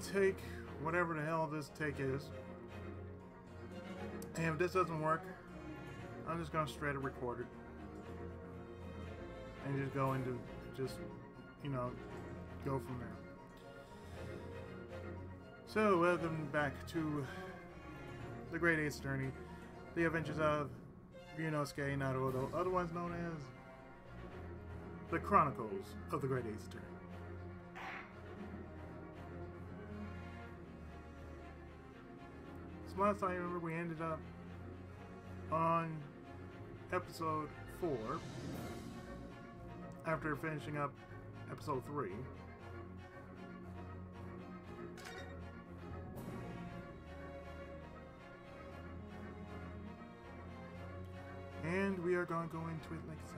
take whatever the hell this take is. And if this doesn't work, I'm just gonna straight up record it. And just go into, you know, go from there. So, welcome back to the Great Ace Attorney, the adventures of Ryunosuke Naruto, otherwise known as the Chronicles of the Great Ace Attorney. So last time, remember, we ended up on episode 4 after finishing up episode 3. And we are going to go into it like so.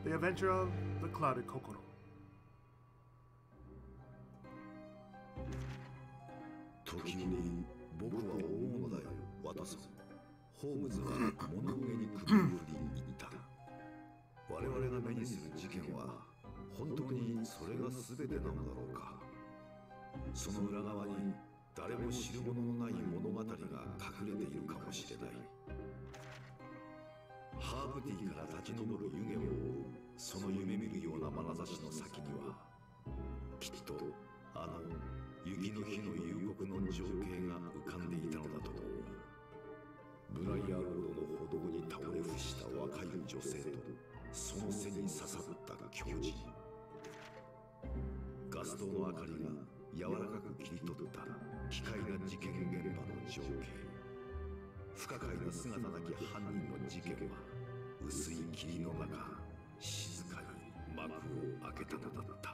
The Adventure of the Clouded Kokoro. 時に僕は思うのだよ、ワトソン。ホームズは物憂げに首を振り言った。我々が目にする事件は本当にそれが全てなのだろうか。その裏側に誰も知るもののない物語が隠れているかもしれない。ハーブティーから立ち上る湯気を追うその夢見るような眼差しの先には、きっとあの雪の日の夕刻の情景が浮かんでいたのだと思う。ブライアーロードの歩道に倒れ伏した若い女性とその背に刺さった教授。ガス灯の明かりが柔らかく切り取った奇怪な事件現場の情景。不可解な姿なき犯人の事件は薄い霧の中静かに幕を開けたのだった。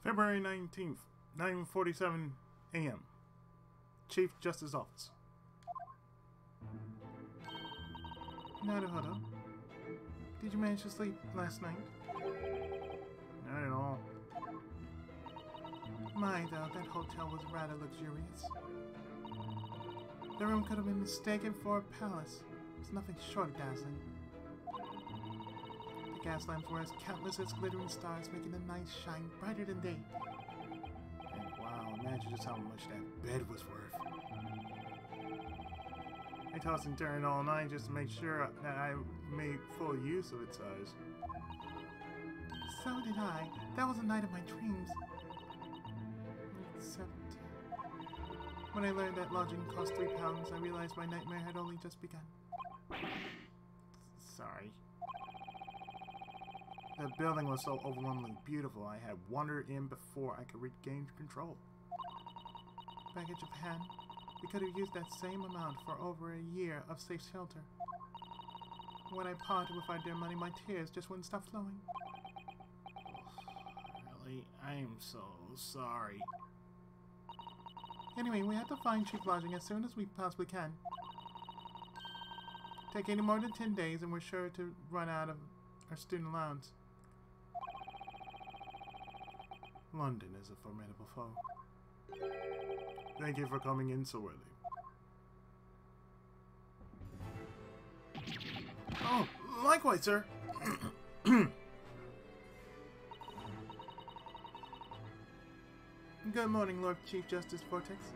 February 19th, 9:47 a.m. Chief Justice Office. Naruto, did you manage to sleep last night? Not at all. My, though, that hotel was rather luxurious. The room could have been mistaken for a palace. It was nothing short of dazzling. The gas lamps were as countless as glittering stars, making the night shine brighter than day. And wow, imagine just how much that bed was worth. I tossed and turned all night just to make sure that I made full use of its size. So did I. That was the night of my dreams. Except when I learned that lodging cost £3, I realized my nightmare had only just begun. Sorry. The building was so overwhelmingly beautiful, I had wandered in before I could regain control. Back in Japan, we could have used that same amount for over a year of safe shelter. When I parted with our dear money, my tears just wouldn't stop flowing. Really? I am so sorry. Anyway, we have to find cheap lodging as soon as we possibly can. Take any more than 10 days and we're sure to run out of our student allowance. London is a formidable foe. Thank you for coming in so early. Oh, likewise, sir. Good morning, Lord Chief Justice Vortex.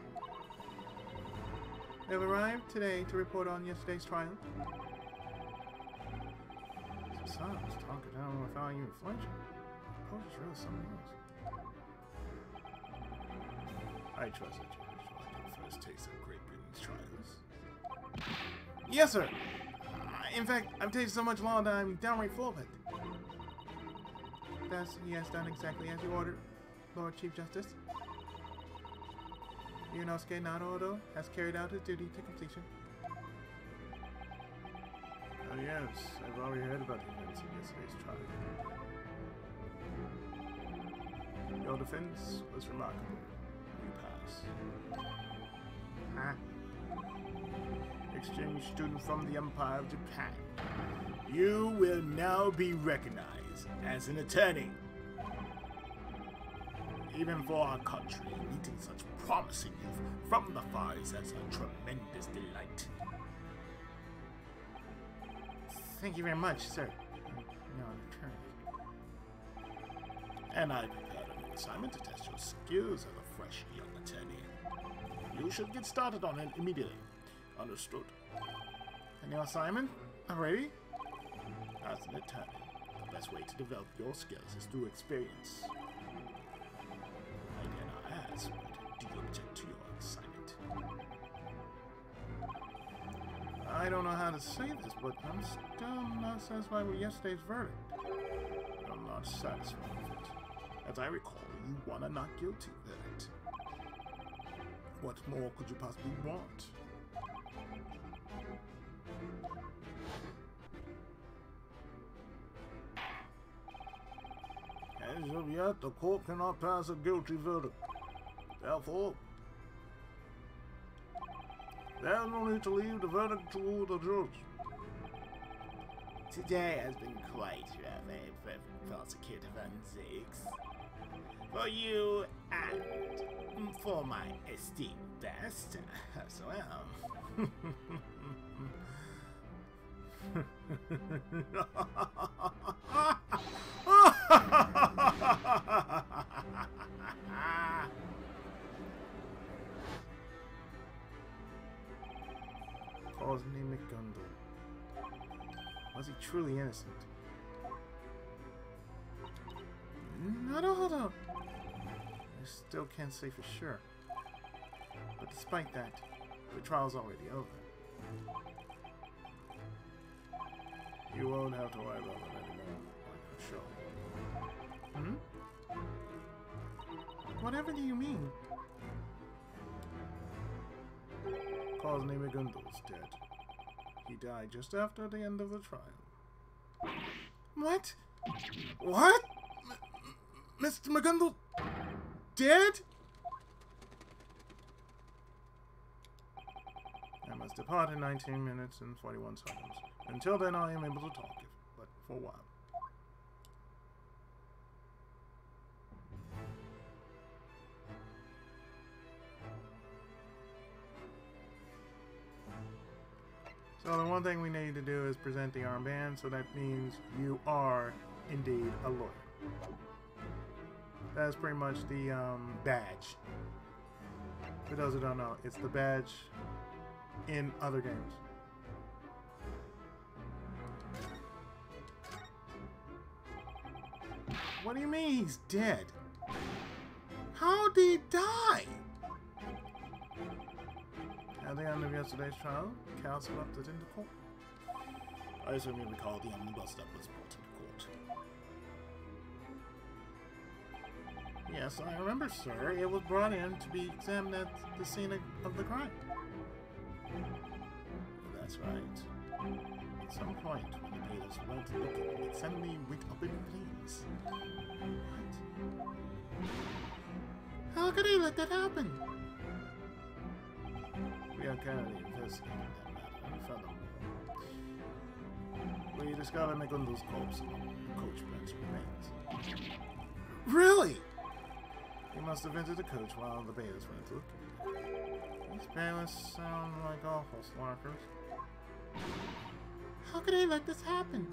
I have arrived today to report on yesterday's trial. Son was talking down without even flinching. Poetry's really something else. I trust that you enjoyed your first taste of Great Britain's trials. Yes, sir! In fact, I've tasted so much law that I'm downright full of it. Thus, he has done exactly as you ordered, Lord Chief Justice. Ryunosuke Naruto has carried out his duty to completion. Oh yes, I've already heard about the events in yesterday's trial. Your defense was remarkable. You pass. Huh? exchange student from the Empire of Japan. You will now be recognized as an attorney. Even for our country, meeting such promising youth from the Far East is a tremendous delight. Thank you very much, sir. No, I'm attorney. And I prepared an assignment to test your skills as a fresh young attorney. You should get started on it immediately. Understood. And your assignment? Already? As an attorney, the best way to develop your skills is through experience. I dare not ask, but do you object to your assignment? I don't know how to say this, but I'm still not satisfied with yesterday's verdict. I'm not satisfied with it. As I recall, you won a not guilty verdict. What more could you possibly want? As of yet, the court cannot pass a guilty verdict. Therefore, there's no need to leave the verdict to the judge. Today has been quite a prosecutive antics. For you and for my esteemed master as well. Calls me McGundle. Was he truly innocent? No, hold on. I still can't say for sure. But despite that, the trial's already over. You won't have to worry about it anymore, I'm sure. Whatever do you mean? Cosney McGundle's dead. He died just after the end of the trial. What? What? Mr. McGundle dead? I must depart in 19 minutes and 41 seconds. Until then, I am able to talk, but for a while. So the one thing we need to do is present the armband, so that means you are indeed a lawyer. That's pretty much the badge. For those who don't know, it's the badge in other games. What do you mean he's dead? How did he die? At the end of yesterday's trial, counsel left it into court. I assume you recall the omnibus that was brought into court. Yes, I remember, sir. It was brought in to be examined at the scene of the crime. That's right. At some point, when the bailiffs went to look at it, suddenly went up in flames. What? How could he let that happen? We are currently investigating that matter, and furthermore, we discovered McGundle's corpse along the coach branch remains. Really? He must have entered the coach while the bailiffs went to look. These bailiffs sound like awful slarkers. How could they let this happen?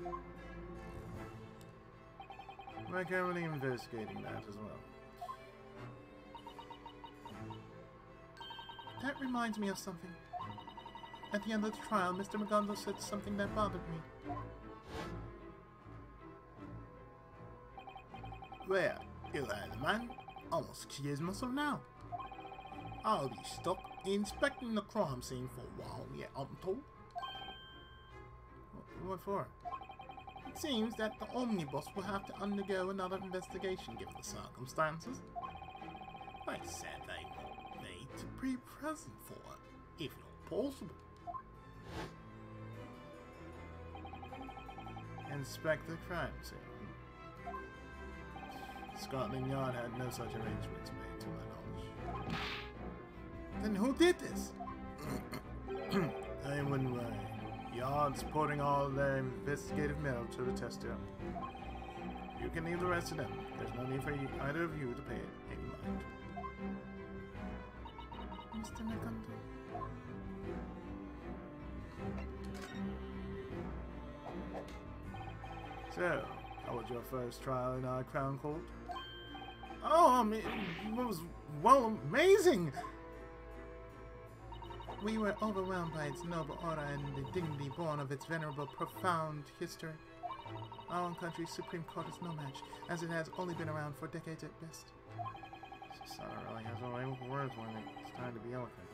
We're currently investigating that as well. That reminds me of something. At the end of the trial, Mr. McGundle said something that bothered me. Well, you heard the man. Almost excuse myself now. I'll be stuck inspecting the crime scene for a while, yet I'm told. What for? It seems that the omnibus will have to undergo another investigation given the circumstances. They said they want me to be present for it, if not possible. Inspect the crime scene. Scotland Yard had no such arrangements made, to my knowledge. Then who did this? I would guards putting all their investigative mail to the tester. You can leave the rest to them. There's no need for either of you to pay any mind. Mr. Nakanto. So, how was your first trial in our crown court? Oh, it was, well, amazing! We were overwhelmed by its noble order and the dignity born of its venerable, profound history. Our own country's Supreme Court is no match, as it has only been around for decades at best. Sora really has a way with words when it's time to be eloquent.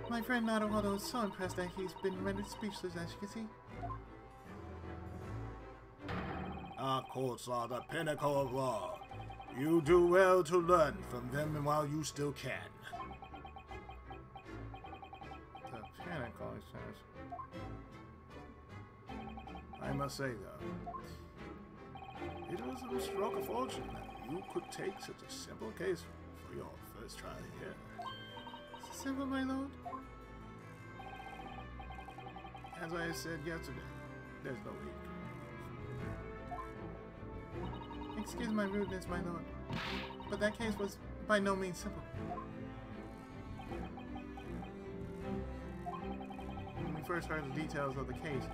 My friend Naruhodo is so impressed that he's been rendered speechless, as you can see. Our courts are the pinnacle of law. You do well to learn from them while you still can. The pinnacle, he says. I must say, though, it was a stroke of fortune that you could take such a simple case for your first trial here. Simple, my lord? As I said yesterday, there's no need. Excuse my rudeness, my lord, but that case was by no means simple. When we first heard the details of the case,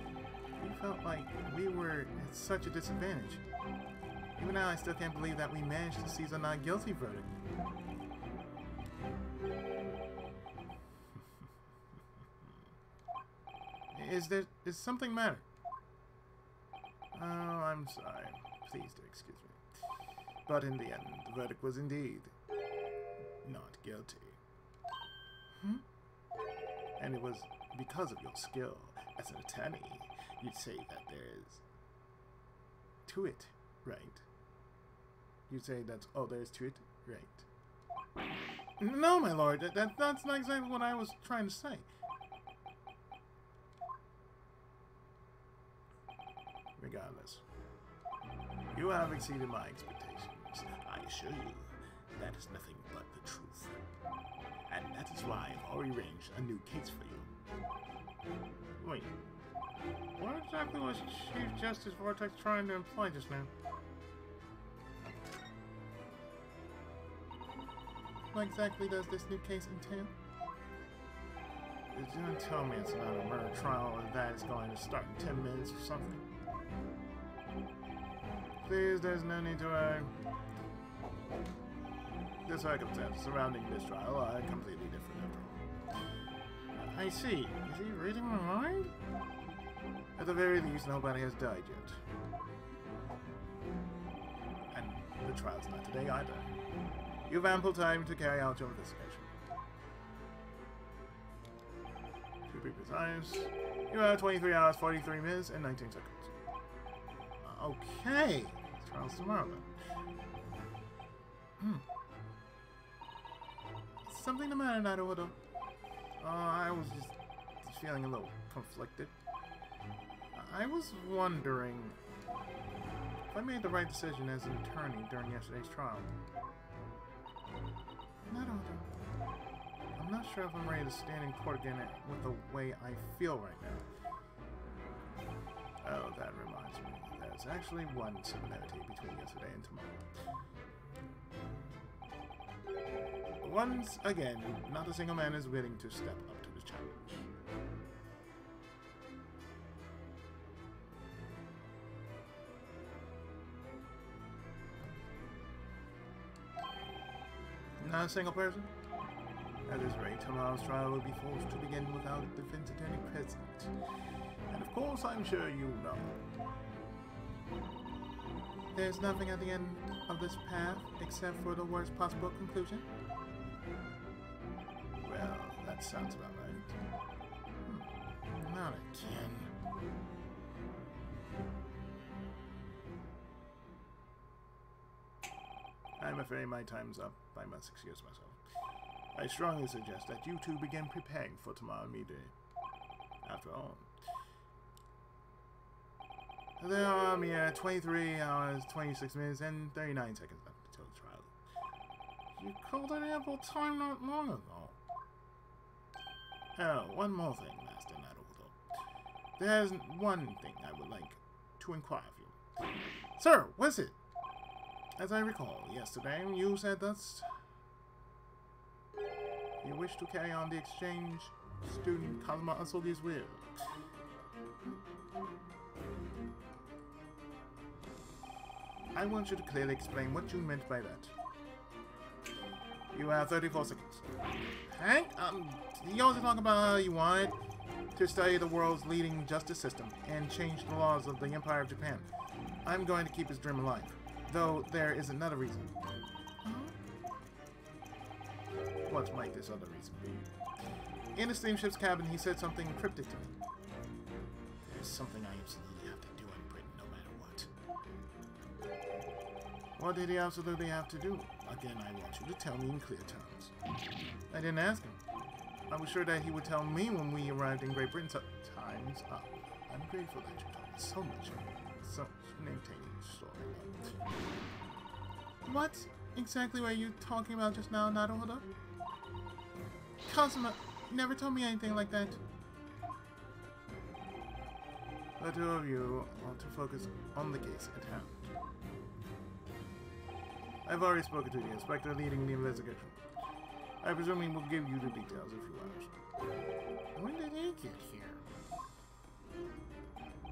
we felt like we were at such a disadvantage. Even now, I still can't believe that we managed to seize a not guilty verdict. Is something matter? Oh, I'm sorry. Please do excuse me. But in the end, the verdict was indeed not guilty. And it was because of your skill as an attorney. You'd say that there's to it, right? You'd say that's, oh, there's to it, right? No, my lord, that's not exactly what I was trying to say. Regardless, you have exceeded my expectations. I assure you, that is nothing but the truth. And that is why I've already arranged a new case for you. Wait, what exactly was Chief Justice Vortex trying to imply just now? What exactly does this new case entail? Did you not tell me it's not a murder trial and that is going to start in 10 minutes or something? Please, there's no need to worry. The circumstances surrounding this trial are completely different after all. I see. Is he reading my mind? At the very least, nobody has died yet. And the trial's not today either. You have ample time to carry out your investigation. To be precise, you have 23 hours, 43 minutes, and 19 seconds. Okay. Trial's tomorrow then. Something the matter, Naruhodo? I was just feeling a little conflicted. I was wondering if I made the right decision as an attorney during yesterday's trial. Naruhodo, I'm not sure if I'm ready to stand in court again with the way I feel right now. Oh, that reminds me. There's actually one similarity between yesterday and tomorrow. Once again, not a single man is willing to step up to the challenge. Not a single person? At this rate, tomorrow's trial will be forced to begin without a defense attorney present. And of course, I'm sure you know. There's nothing at the end of this path except for the worst possible conclusion? Well, that sounds about right. Not again. I'm afraid my time's up. I must excuse myself. I strongly suggest that you two begin preparing for tomorrow midday. After all, there are mere 23 hours, 26 minutes, and 39 seconds left until the trial. You called it ample time not long ago. Oh, one more thing, Master Naruto. There's one thing I would like to inquire of you. Sir, what is it? As I recall, yesterday you said that you wish to carry on the exchange student Kazuma Asogi's will. I want you to clearly explain what you meant by that. You have 34 seconds. Hank, you also talk about how you wanted to study the world's leading justice system and change the laws of the Empire of Japan. I'm going to keep his dream alive, though there is another reason. What might this other reason be? In the steamship's cabin, he said something cryptic to me. There's something I absolutely have to do in Britain, no matter what. What did he absolutely have to do? Again, I want you to tell me in clear terms. I didn't ask him. I was sure that he would tell me when we arrived in Great Britain. So, time's up. I'm grateful that you told me so much. So, maintaining the story. What exactly were you talking about just now, Naruhodo? Kazuma never told me anything like that. The two of you want to focus on the case at hand. I've already spoken to the inspector leading the investigation. I presume he will give you the details in a few hours. When did he get here?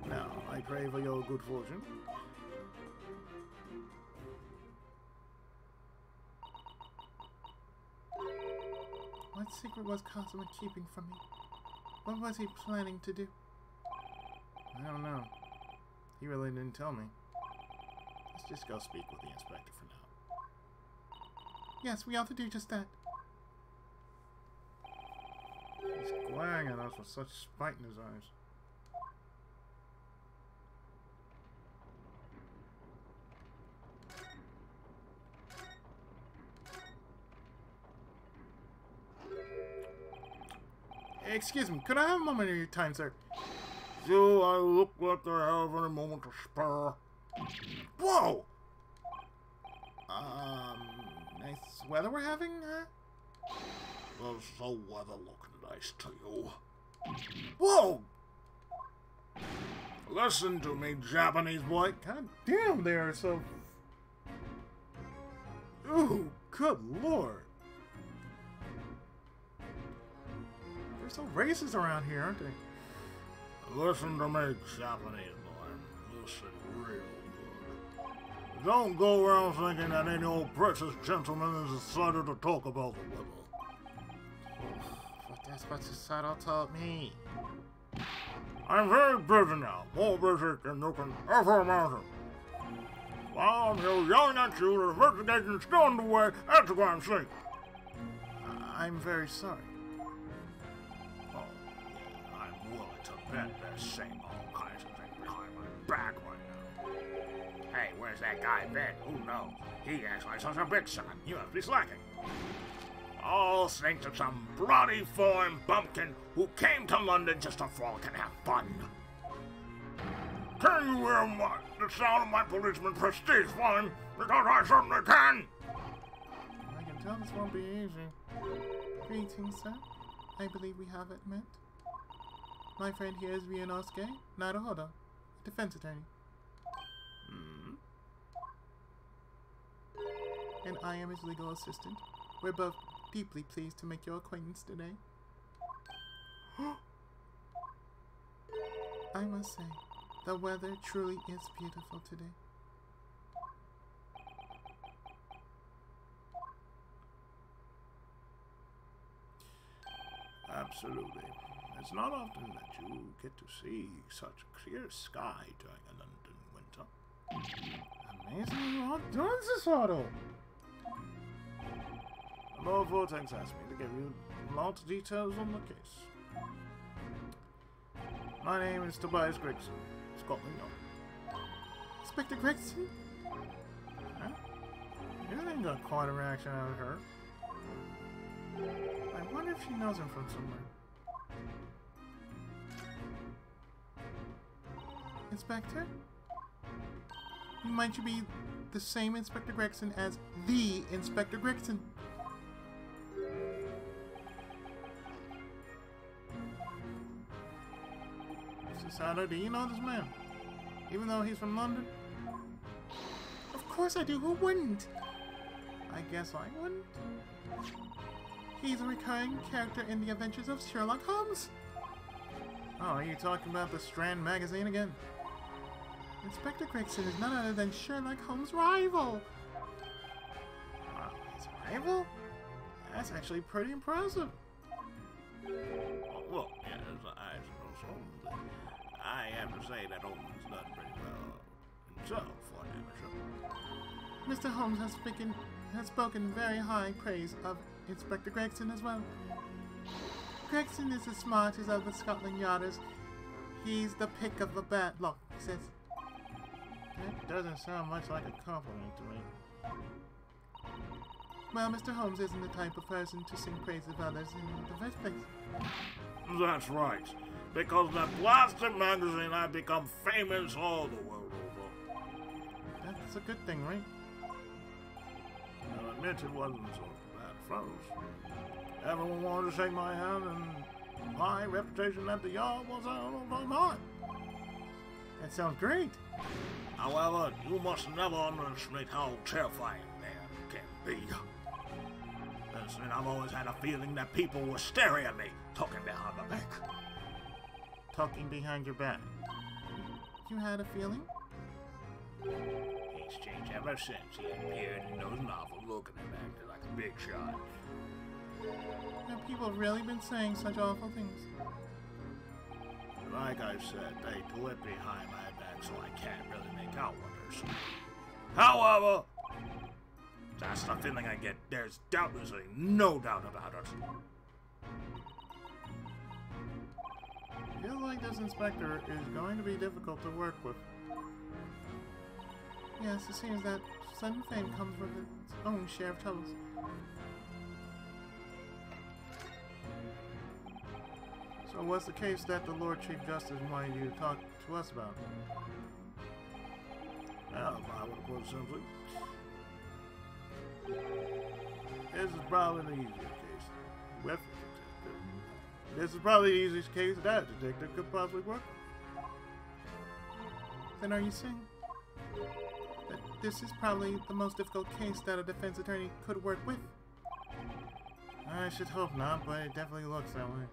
Now, I pray for your good fortune. What secret was Kazuma keeping from me? What was he planning to do? I don't know. He really didn't tell me. Let's just go speak with the inspector for now. Yes, we ought to do just that. He's glaring at us with such spite in his eyes. Excuse me, could I have a moment of your time, sir? Do I look like I have any moment to spare? Whoa! Nice weather we're having, huh? Does the weather look nice to you? Whoa! Listen to me, Japanese boy. God damn, they are so... Ooh, good lord. They're so racist around here, aren't they? Listen to me, Japanese boy. Listen real good. Don't go around thinking that any old British gentleman has decided to talk about the weather. But that's what Sora told me. I'm very busy now. More busy than you can ever imagine. While I'm here yelling at you, the investigation's still underway. That's what I'm saying. I'm very sorry. Oh, yeah, I'm willing to bet they're saying all kinds of things behind my back right now. Hey, where's that guy Ben? Who knows? He acts like such a big son. You must be slacking. All thanks to some bloody foreign bumpkin who came to London just to frolic and have fun. Can you hear the sound of my policeman prestige falling? Because I certainly can! I can tell this won't be easy. Greetings, sir. I believe we have it met. My friend here is Ryunosuke Naruhodo, defense attorney. And I am his legal assistant. We're both deeply pleased to make your acquaintance today. I must say, the weather truly is beautiful today. Absolutely. It's not often that you get to see such a clear sky during a London winter. Amazing you are doing this, Otto! Lord Vortex asked me to give you lots of details on the case. My name is Tobias Gregson, Scotland Yard. Inspector Gregson? Huh? You didn't got quite a reaction out of her. I wonder if she knows him from somewhere. Inspector? Might you be the same Inspector Gregson as the Inspector Gregson? Mr. Sora, do you know this man? Even though he's from London? Of course I do, who wouldn't? I guess I wouldn't. He's a recurring character in the adventures of Sherlock Holmes. Oh, are you talking about the Strand magazine again? Inspector Gregson is none other than Sherlock Holmes' rival. His rival? That's actually pretty impressive. Well, yes, I suppose so. I have to say that Holmes done pretty well himself for an amateur. Mr. Holmes has spoken very high praise of Inspector Gregson as well. Gregson is the smartest of the Scotland Yarders. He's the pick of the bad lot, he says. That doesn't sound much like a compliment to me. Well, Mr. Holmes isn't the type of person to sing praise of others in the first place. That's right. Because of that blasted magazine, I've become famous all the world over. That's a good thing, right? I'll admit it wasn't so bad at first. Everyone wanted to shake my hand, and my reputation at the yard was on high. That sounds great. However, you must never underestimate how terrifying man can be. Listen, I've always had a feeling that people were staring at me, talking behind my back. Talking behind your back. You had a feeling? He's changed ever since he appeared in those novels, looking at me acting like a big shot. Have people really been saying such awful things? Like I said, they do it behind my back, so I can't really make out what they're saying. However, that's the feeling I get. There's doubtlessly no doubt about it. I feel like this inspector is going to be difficult to work with. Yes, it seems that sudden fame comes with its own share of troubles. So what's the case that the Lord Chief Justice wanted you to talk to us about? Well, if I were to put it simply, this is probably the easiest case. With this is probably the easiest case that a detective could possibly work on. Then are you saying that this is probably the most difficult case that a defense attorney could work with? I should hope not, but it definitely looks that way.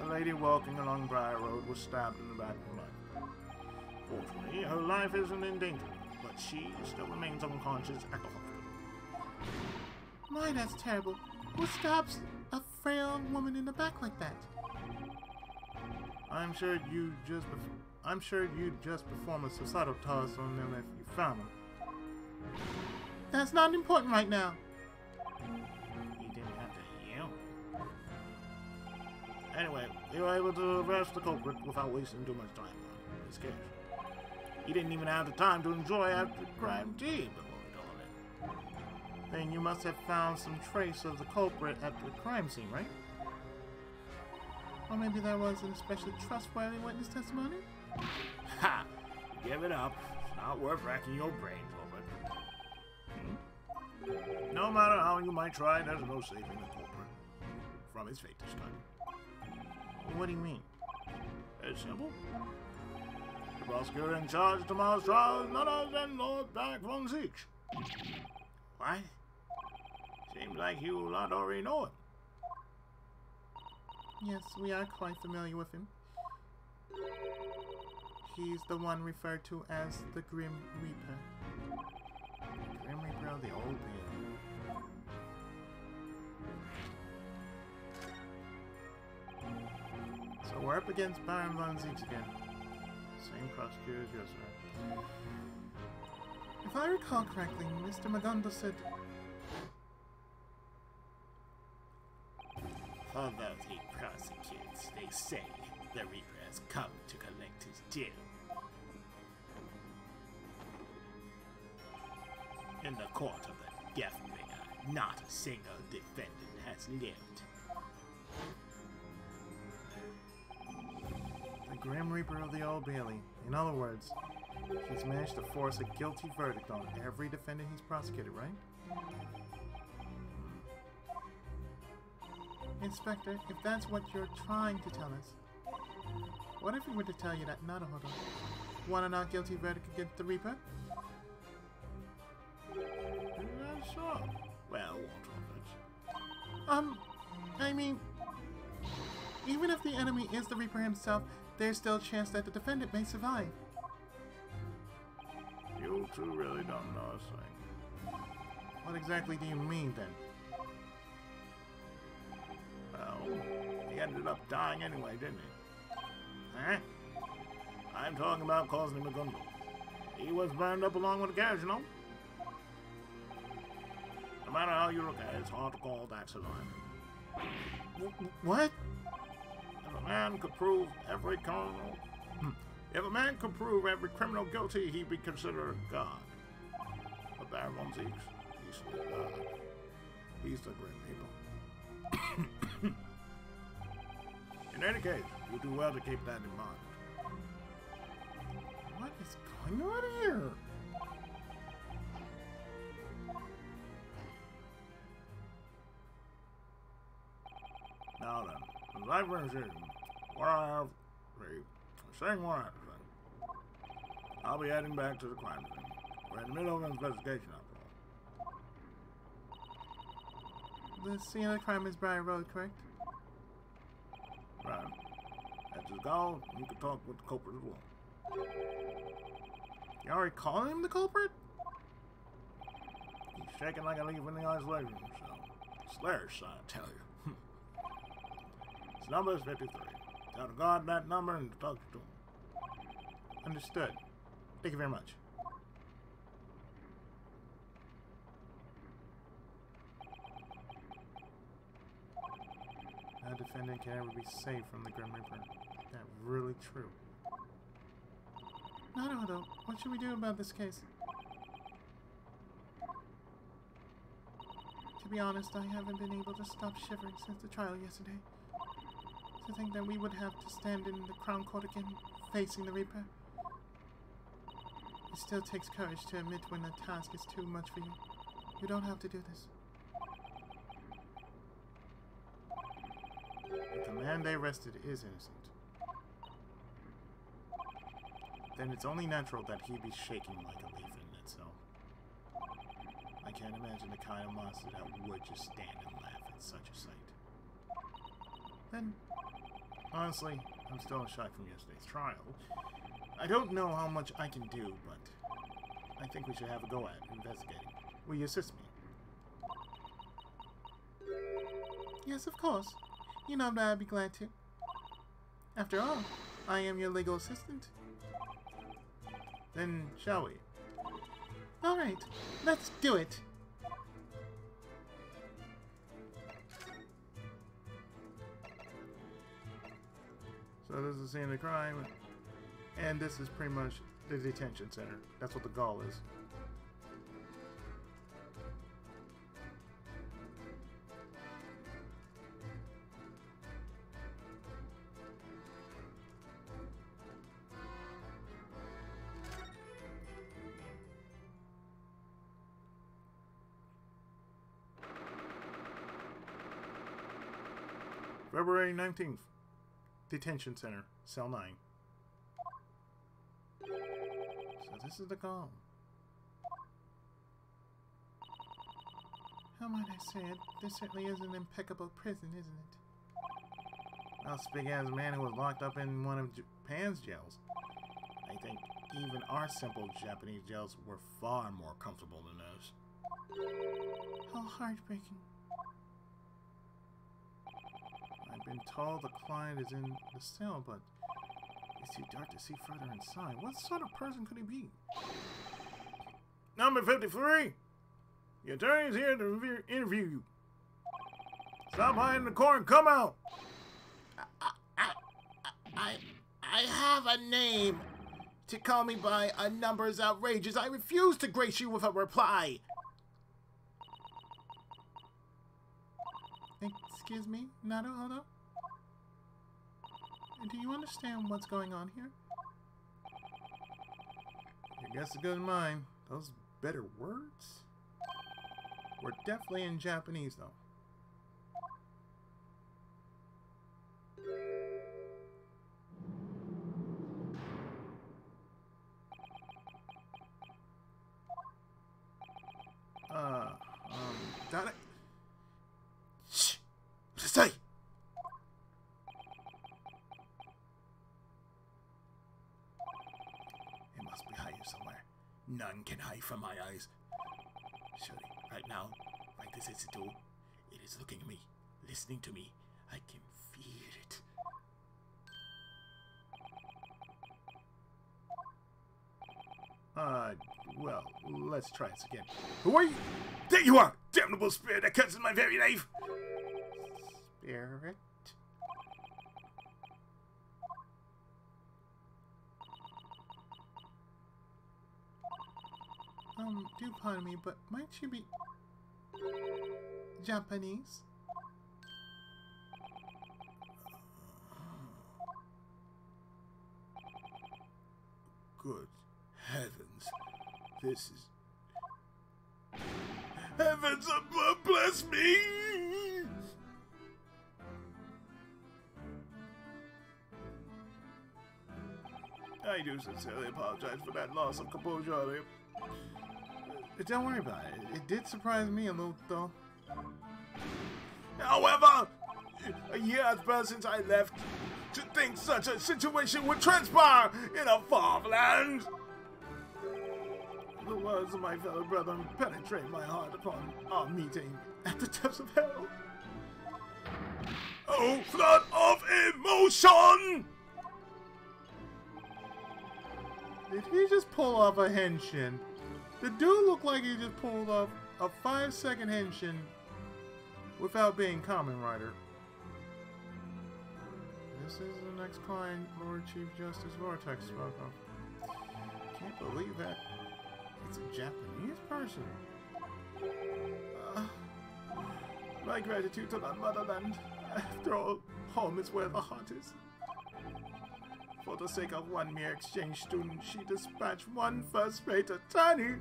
A lady walking along Briar Road was stabbed in the back of the neck. Fortunately, her life isn't in danger, but she still remains unconscious at the hospital. My, that's terrible. Who stabs a frail woman in the back like that? I'm sure you'd just perform a suicidal toss on them if you found them. That's not important right now. You didn't have to yell. Anyway, they were able to arrest the culprit without wasting too much time on his case. He didn't even have the time to enjoy after crime tea before we told him. Then you must have found some trace of the culprit at the crime scene, right? Or maybe there was an especially trustworthy witness testimony? Ha! Give it up. It's not worth racking your brains over. No matter how you might try, there's no saving the culprit from his fate this time. What do you mean? It's simple. The prosecutor in charge of tomorrow's trial is none other than Lord Back von Siege. What? Seems like you lot already know him. Yes, we are quite familiar with him. He's the one referred to as the Grim Reaper. The Grim Reaper of the Old Bailey. So we're up against Baron von Siege again. Same prosecutor as yesterday. If I recall correctly, Mr. Magondo said... Although he prosecutes, they say the Reaper has come to collect his due. In the court of the Deathbringer, not a single defendant has lived. The Grim Reaper of the Old Bailey. In other words, he's managed to force a guilty verdict on every defendant he's prosecuted, right? Inspector, if that's what you're trying to tell us, What if we were to tell you that Naruhodo won a not guilty verdict against the Reaper? That's so. Well, I mean, even if the enemy is the Reaper himself, there's still a chance that the defendant may survive. You two really don't know a thing. What exactly do you mean, then? Well, he ended up dying anyway, didn't he? Huh? I'm talking about Cosney McGundle. He was burned up along with the gas, you know? No matter how you look at it, it's hard to call that survivor. What? If a man could prove every criminal guilty, he'd be considered a god. But there one seeks, he's the god. He's the great people. In any case, you do well to keep that in mind. What is going on here? Now then, as I mentioned, what I have saying what I have to say. I'll be heading back to the crime scene. We're in the middle of an investigation after all. The scene of the crime is Briar Road, correct? Right. That's his goal. You can talk with the culprit as well. You already calling him the culprit? He's shaking like a leaf in the isolation, so Slayer's side, I tell you. His number is 53. Tell the guard that number and talk to him. Understood. Thank you very much. No defendant can ever be safe from the Grim Reaper. Is that really true? Naruhodo, what should we do about this case? To be honest, I haven't been able to stop shivering since the trial yesterday. To think that we would have to stand in the Crown Court again, facing the Reaper. It still takes courage to admit when a task is too much for you. You don't have to do this. If the man they arrested is innocent, then it's only natural that he'd be shaking like a leaf in itself. I can't imagine the kind of monster that would just stand and laugh at such a sight. Then, honestly, I'm still in shock from yesterday's trial. I don't know how much I can do, but I think we should have a go at investigating. Will you assist me? Yes, of course. You know that I'd be glad to. After all, I am your legal assistant. Then, shall we? Alright, let's do it! So this is the scene of the crime, and this is pretty much the detention center. That's what the gall is. February 19th. Detention Center, Cell 9. So this is the gall. How might I say it? This certainly is an impeccable prison, isn't it? Well, speaking as a man who was locked up in one of Japan's jails, I think even our simple Japanese jails were far more comfortable than those. How heartbreaking. I've been told the client is in the cell, but it's too dark to see further inside. What sort of person could he be? Number 53! The attorney's here to interview you. Stop hiding in the corner and come out! I have a name. To call me by a number is outrageous. I refuse to grace you with a reply. Excuse me, Naruhodo? Do you understand what's going on here? Your guess is good as mine. Those better words? We're definitely in Japanese, though. say? It must be hiding somewhere. None can hide from my eyes. Surely, right now, like this is door, it is looking at me, listening to me. I can feel it. Well, let's try this again. Who are you? There you are! Damnable spirit that cuts in my very life! Spirit? Do pardon me, but might you be Japanese? Good heavens. This is... Heavens above, bless me! I do sincerely apologize for that loss of composure earlier. Don't worry about it. It did surprise me a little, though. However, a year has passed since I left. To think such a situation would transpire in a far land. The words of my fellow brethren penetrate my heart upon our meeting at the depths of hell. Oh, flood of emotion! Did he just pull off a henshin? The dude looked like he just pulled off a 5-second henshin without being Kamen Rider. This is the next client Lord Chief Justice Vortex spoke of. Can't believe that. It's a Japanese person. My gratitude to the motherland. After all, home is where the heart is. For the sake of one mere exchange student, she dispatched one first-rate attorney.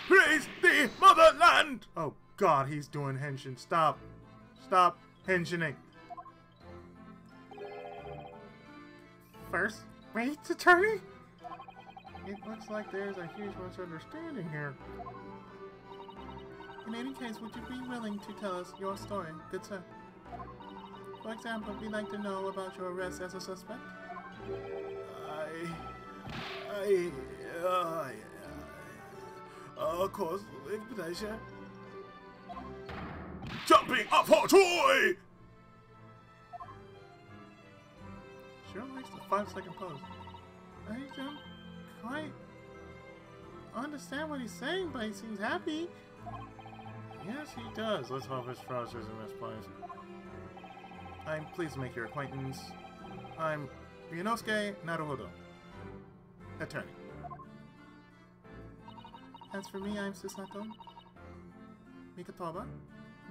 Praise the motherland! Oh God, he's doing henshin. Stop. Stop henshining. First-rate attorney? It looks like there's a huge misunderstanding here. In any case, would you be willing to tell us your story, good sir? For example, we'd like to know about your arrest as a suspect. Of course, with pleasure. Jumping up for joy! Sure likes the 5-second pose. I don't quite understand what he's saying, but he seems happy. Yes, he does. Let's hope his trousers in this place. I'm pleased to make your acquaintance. I'm Ryunosuke Naruhodo, attorney. As for me, I'm Susato Mikotoba,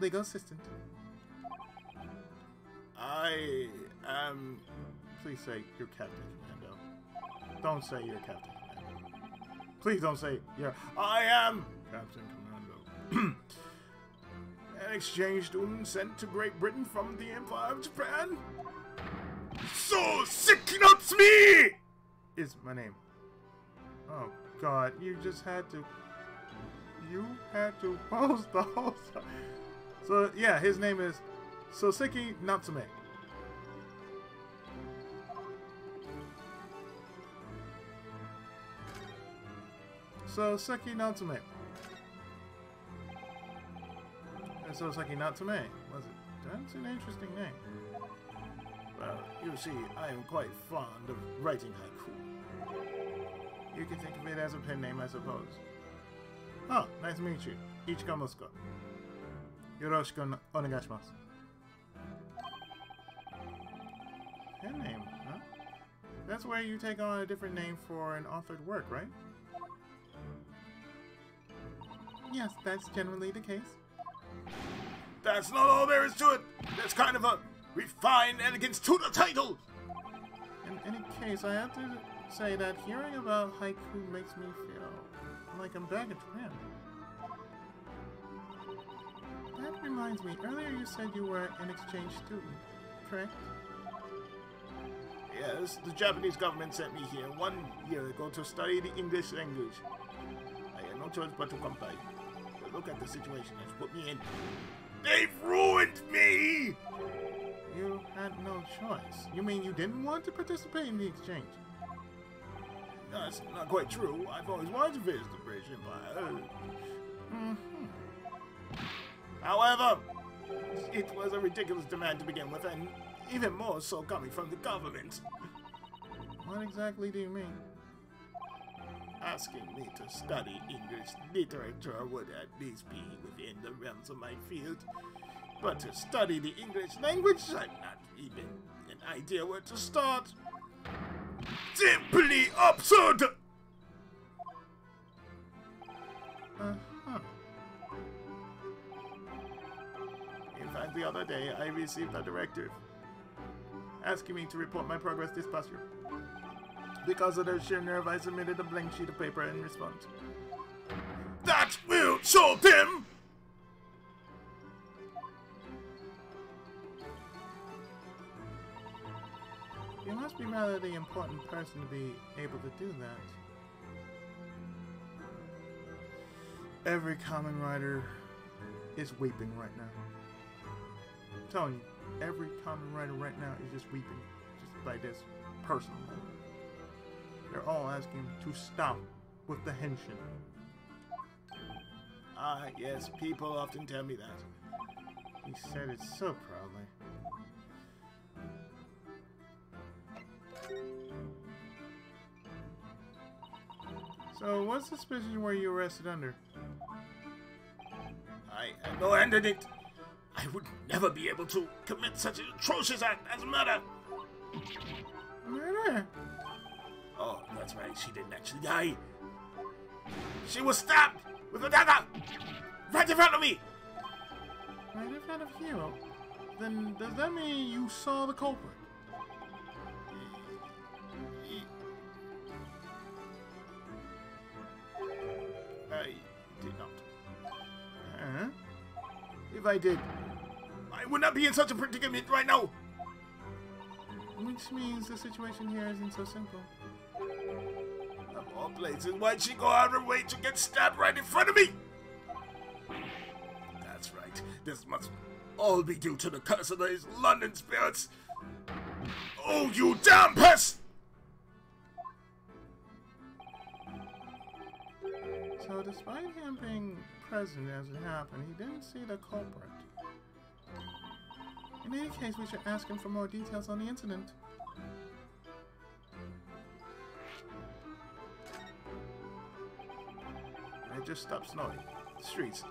legal assistant. I am... Please say you're Captain Commando. Don't say you're Captain Commando. Please don't say you're... I am Captain Commando. An exchange student sent to Great Britain from the Empire of Japan. So sick nuts me! Is my name. Oh God, you just had to... You had to post the whole time. So yeah, his name is Soseki Natsume. Soseki Natsume. And Soseki Natsume, was it? That's an interesting name. Well, you see, I am quite fond of writing haiku. You can think of it as a pen name, I suppose. Oh, nice to meet you. Ichika Musuko. Yoroshiku onegaishimasu. Pen name, huh? That's where you take on a different name for an authored work, right? Yes, that's generally the case. That's not all there is to it! There's kind of a refined elegance to the title! In any case, I have to say that hearing about haiku makes me feel like I'm back in Japan. That reminds me, earlier you said you were an exchange student, correct? Yes, the Japanese government sent me here 1 year ago to study the English language. I had no choice but to comply. But look at the situation that's put me in. They've ruined me! choice. You mean you didn't want to participate in the exchange? That's not quite true. I've always wanted to visit the British Empire. However, it was a ridiculous demand to begin with, and even more so coming from the government. What exactly do you mean? Asking me to study English literature would at least be within the realms of my field. But to study the English language, I've not even an idea where to start. Simply absurd! In fact, the other day, I received a directive asking me to report my progress this past year. Because of their sheer nerve, I submitted a blank sheet of paper in response. That will show them! You must be rather the important person to be able to do that. Every common writer is weeping right now. I'm telling you, every common writer right now is just weeping. Just by this person. They're all asking to stop with the henshin. Ah, yes, people often tell me that. He said it so proudly. So, what suspicion were you arrested under? I had no hand in it. I would never be able to commit such an atrocious act as murder. Murder? Oh, that's right, she didn't actually die. She was stabbed with a dagger! Right in front of me! Right in front of you? Then does that mean you saw the culprit? I did not. Huh? If I did, I would not be in such a predicament right now! Which means the situation here isn't so simple. Of all places, why'd she go out of her way to get stabbed right in front of me? That's right. This must all be due to the curse of these London spirits. Oh, you damn pest! So despite him being present as it happened, he didn't see the culprit. In any case, we should ask him for more details on the incident. It just stopped snowing. The streets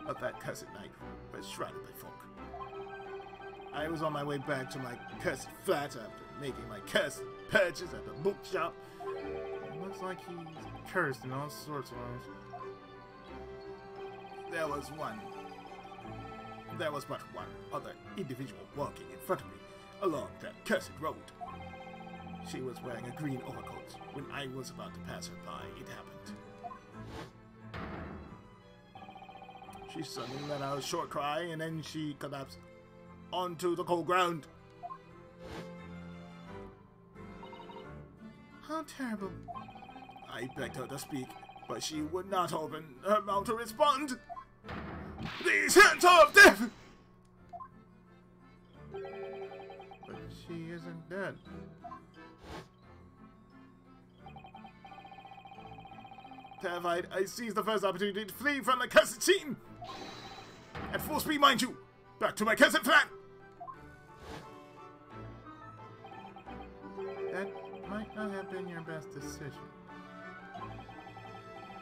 of that cursed night were shrouded by fog. I was on my way back to my cursed flat after making my cursed purchase at the bookshop. It looks like he's cursed in all sorts of ways. There was but one other individual walking in front of me along that cursed road. She was wearing a green overcoat. When I was about to pass her by, it happened. She suddenly let out a short cry, and then she collapsed onto the cold ground. How terrible. I begged her to speak, but she would not open her mouth to respond. These hands are of death! But she isn't dead. Terrified, I seized the first opportunity to flee from the cursed scene. At full speed, mind you, back to my cursed flat. That might not have been your best decision.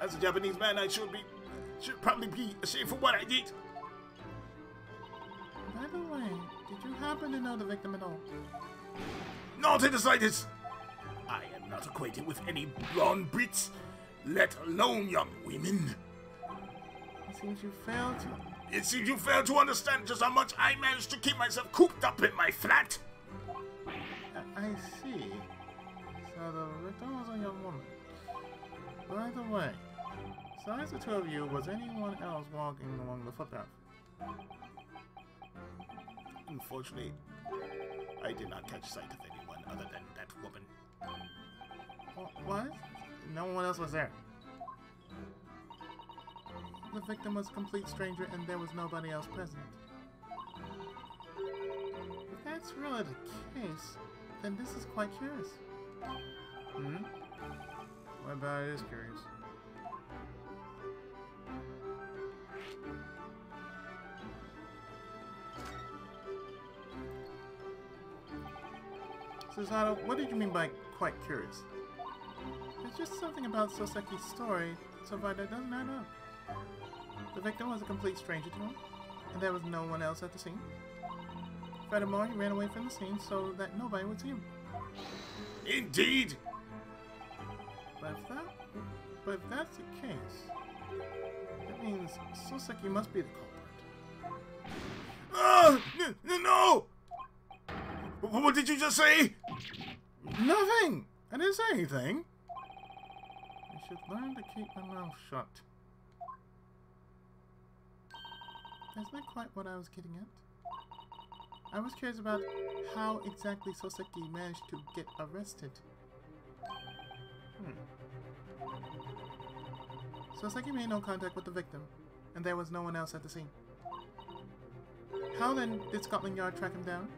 As a Japanese man, I should probably be ashamed for what I did. By the way, did you happen to know the victim at all? Not in the slightest. I am not acquainted with any blonde Brits, let alone young women. It seems you failed to... It seems you fail to understand just how much I managed to keep myself cooped up in my flat. I see. So the victim was a young woman. By the way, besides the two of you, was anyone else walking along the footpath? Unfortunately, I did not catch sight of anyone other than that woman. What? No one else was there? The victim was a complete stranger and there was nobody else present. If that's that's really the case, then this is quite curious. Hmm? What about it is curious? Susato, what did you mean by quite curious? There's just something about Soseki's story so far that doesn't add up. The victim was a complete stranger to him, and there was no one else at the scene. Furthermore, he ran away from the scene so that nobody would see him. Indeed! But if that's the case, that means Soseki must be the culprit. No! What did you just say? Nothing! I didn't say anything. I should learn to keep my mouth shut. That's not quite what I was getting at. I was curious about how exactly Soseki managed to get arrested. Soseki made no contact with the victim, and there was no one else at the scene. How then did Scotland Yard track him down?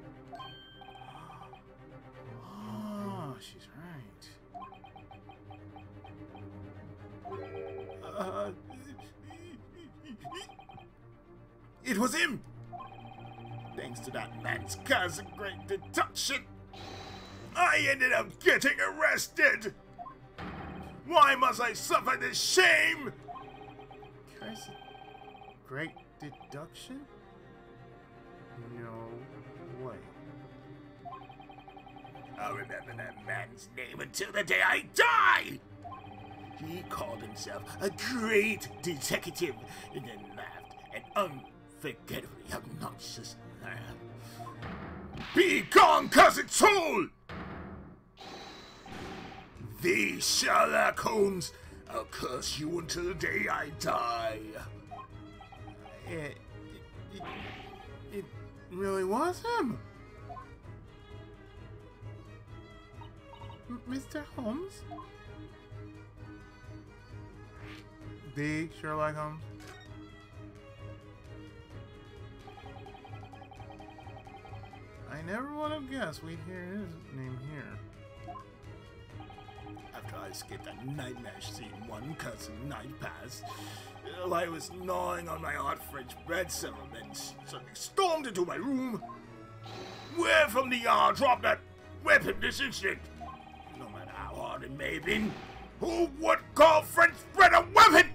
Oh, she's right. It was him! Thanks to that man's cousin, great deduction, I ended up getting arrested! Why must I suffer this shame? Curse it. Great deduction? No way. I'll remember that man's name until the day I die! He called himself a great detective and then laughed an unforgettably obnoxious laugh. Be gone, cursed soul! The Sherlock Holmes, I'll curse you until the day I die. It really was him. Mr. Holmes? The Sherlock Holmes? I never would have guessed we'd hear his name here. After I escaped that nightmarish scene one cursed night past, I was gnawing on my hot French bread some and suddenly stormed into my room. Where from the yard dropped that weapon this instant? No matter how hard it may have been, who would call French bread a weapon?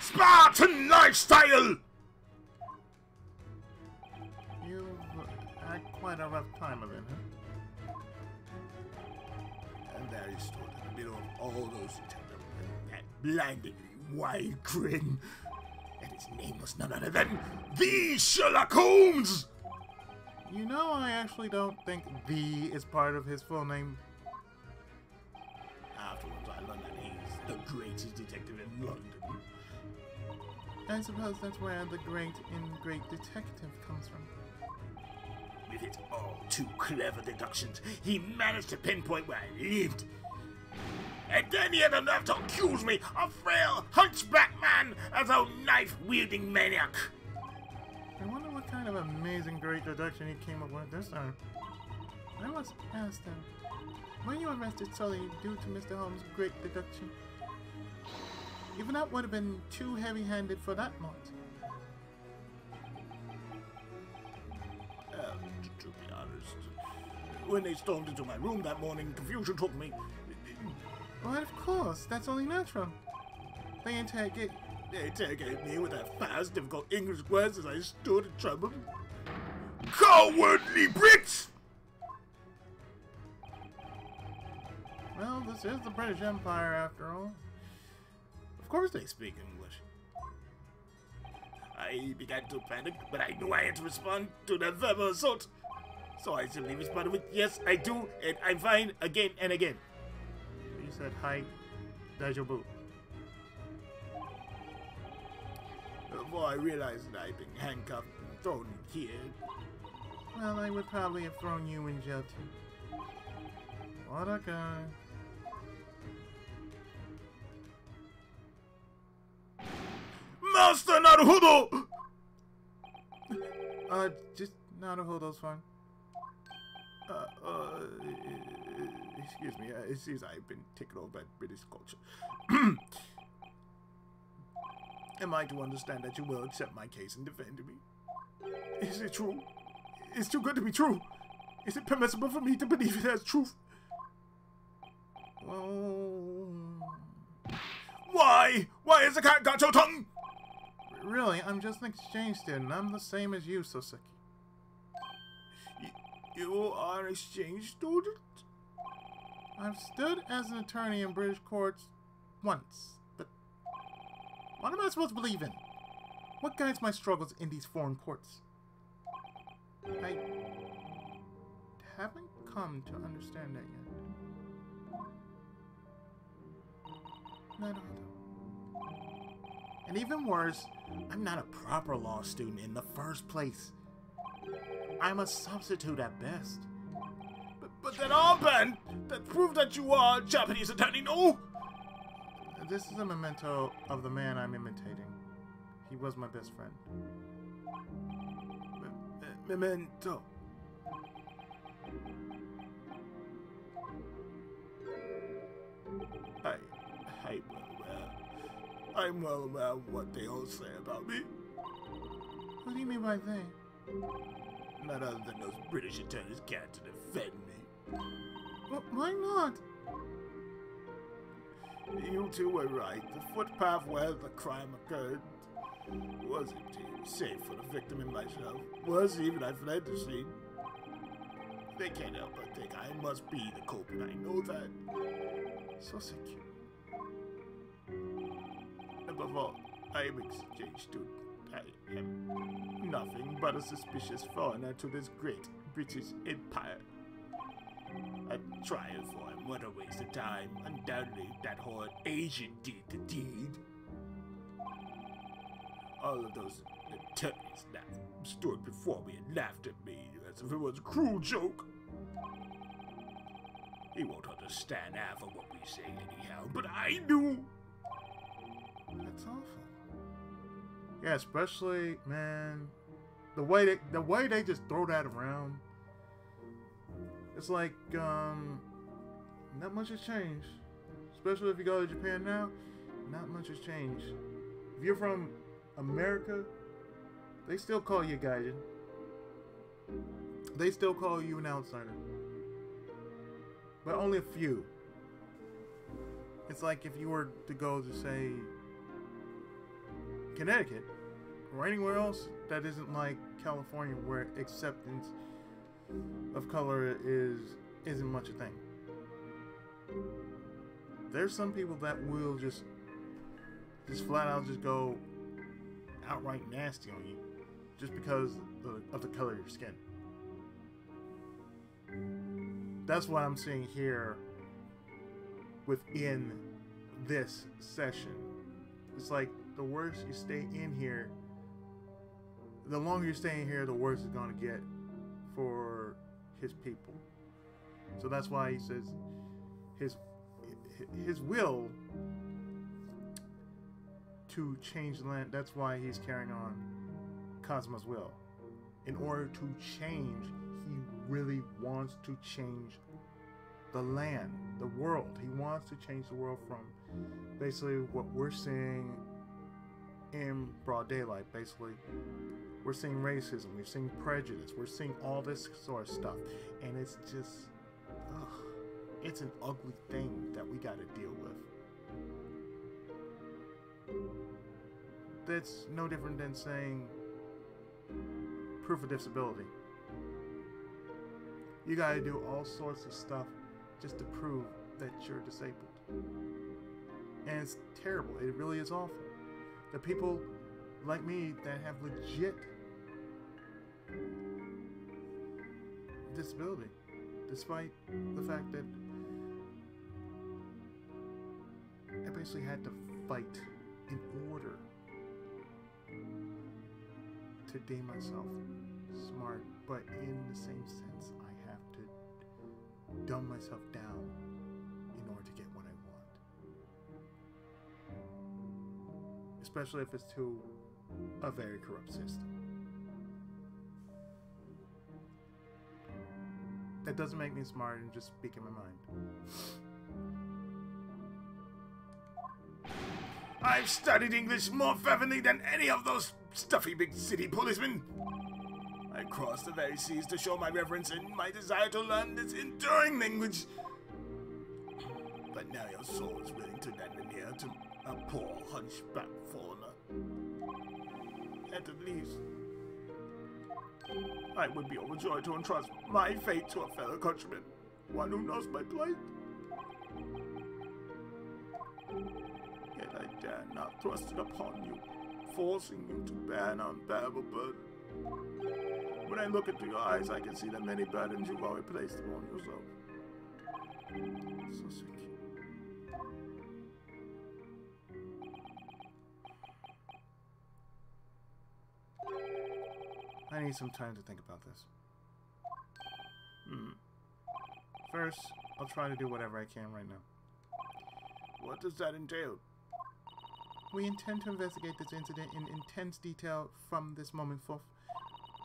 Spartan lifestyle! You've had quite a rough time of it, huh? And there he stood in the middle of all those detectives, that blindingly wide grin. And his name was none other than the Sherlock Holmes! You know, I actually don't think "the" is part of his full name. Afterwards, I learned that he's the greatest detective in London. I suppose that's where the great in Great Detective comes from. With his all-too clever deductions, he managed to pinpoint where I lived. And then he had the nerve to accuse me, a frail, hunchback man, as a knife-wielding maniac. I wonder what kind of amazing great deduction he came up with this time. I must ask him, were you arrested solely due to Mr. Holmes' great deduction? Even that would have been too heavy-handed for that much. To be honest, when they stormed into my room that morning, confusion took me. Well, of course, that's only natural. They interrogate me with that fast, difficult English words as I stood and trembled. Cowardly Brits! Well, this is the British Empire after all. Of course they speak English. I began to panic, but I knew I had to respond to the verbal assault. So I simply responded with, yes, I do, and I'm fine, again and again. You said, hi, daijoubu. Before I realized that I'd been handcuffed and thrown here. Well, I would probably have thrown you in jail too. What a guy. Master Naruhodo! Naruhodo's fine. Excuse me. It seems I've been taken over by British culture. Am I to understand that you will accept my case and defend me? Is it true? It's too good to be true. Is it permissible for me to believe it as truth? Oh. Why? Why has the cat got your tongue? Really, I'm just an exchange student. I'm the same as you, Soseki. You are an exchange student? I've stood as an attorney in British courts once, but what am I supposed to believe in? What guides my struggles in these foreign courts? I haven't come to understand that yet. Naruhodo. And even worse, I'm not a proper law student in the first place. I'm a substitute at best. But that armband! That proved that you are a Japanese attorney, no? This is a memento of the man I'm imitating. He was my best friend. Memento. I'm well aware of what they all say about me. What do you mean by they? None other than those British attorneys can't defend me. Why not? You two were right. The footpath where the crime occurred wasn't safe for the victim and myself. Was even I fled the scene. They can't help but think I must be the culprit. I know that. So secure. Above all, I am exchange student. I am nothing but a suspicious foreigner to this great British Empire. A trial for him, what a waste of time. Undoubtedly, that horrid Asian did the deed. All of those attorneys now stood before me and laughed at me as if it was a cruel joke. He won't understand half of what we say anyhow, but I do. That's awful. Yeah, especially, man, the way they just throw that around. It's like, not much has changed. Especially if you go to Japan now, not much has changed. If you're from America, they still call you a gaijin. They still call you an outsider. But only a few. It's like if you were to go to, say, Connecticut, or anywhere else that isn't like California, where acceptance of color isn't much a thing. There's some people that will just flat out just go outright nasty on you just because of the color of your skin. That's what I'm seeing here within this session. It's like the worse you stay in here, the longer you stay in here, the worse it's going to get for his people. So that's why he says his will to change the land. That's why he's carrying on Kazuma's will. In order to change, he really wants to change the land, the world. He wants to change the world from basically what we're seeing in broad daylight. Basically, we're seeing racism, we're seeing prejudice, we're seeing all this sort of stuff, and it's just, it's an ugly thing that we got to deal with. That's no different than saying proof of disability. You got to do all sorts of stuff just to prove that you're disabled. And it's terrible. It really is awful. The people like me that have legit disability, despite the fact that I basically had to fight in order to deem myself smart, but in the same sense, I have to dumb myself down in order to get what I want. Especially if it's to a very corrupt system. That doesn't make me smart and just speaking my mind. I've studied English more fervently than any of those stuffy big city policemen. I crossed the very seas to show my reverence and my desire to learn this enduring language. But now your soul is willing to lend an ear to a poor hunchback foreigner. At the least, I would be overjoyed to entrust my fate to a fellow countryman, one who knows my plight. Yet I dare not thrust it upon you, forcing you to bear an unbearable burden. When I look into your eyes, I can see the many burdens you've already placed upon yourself. So sick. I need some time to think about this. First, I'll try to do whatever I can right now. What does that entail? We intend to investigate this incident in intense detail from this moment forth.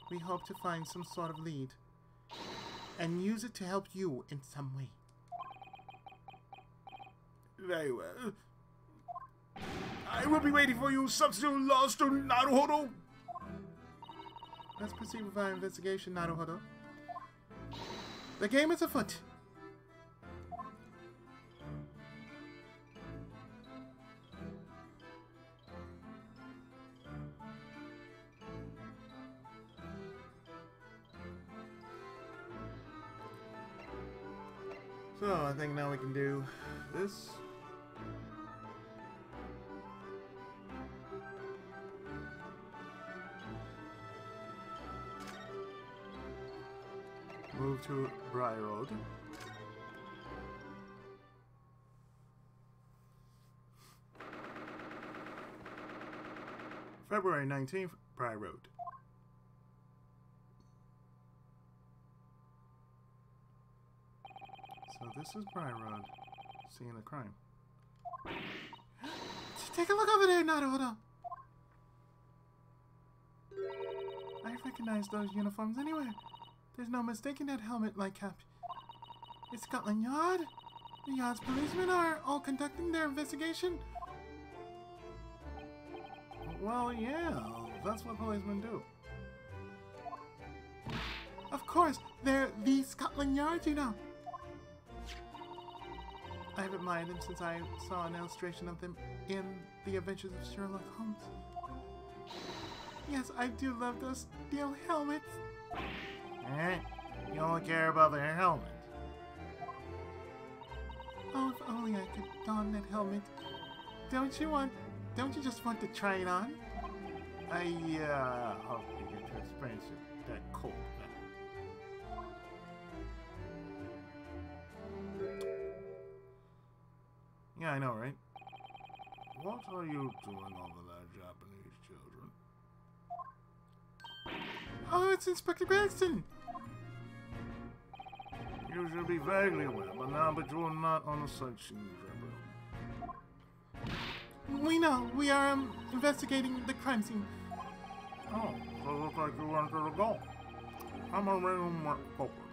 We hope to find some sort of lead and use it to help you in some way. Very well. I will be waiting for you, substitute law student Naruhodo. Let's proceed with our investigation, Naruhodo. The game is afoot. So, I think now we can do this. Move to Briar Road. February 19th, Briar Road. So this is Briar Road. Scene of crime. Take a look over there, Naruhodo. I recognize those uniforms anywhere. There's no mistaking that helmet-like cap. It's Scotland Yard. The Yard's policemen are all conducting their investigation. Well, yeah, that's what policemen do. Of course, they're the Scotland Yard, you know. I've admired them since I saw an illustration of them in The Adventures of Sherlock Holmes. Yes, I do love those steel helmets. You only care about their helmet. Oh, if only I could don that helmet. Don't you just want to try it on? I'll get to experience it that cold. Yeah, I know, right? What are you doing over there, Japanese children? Oh, it's Inspector Gregson! You should be vaguely aware by now, but you are not on a sightseeing trip. We know. We are investigating the crime scene. Oh, so it looks like you went to the goal. I'm a random culprit.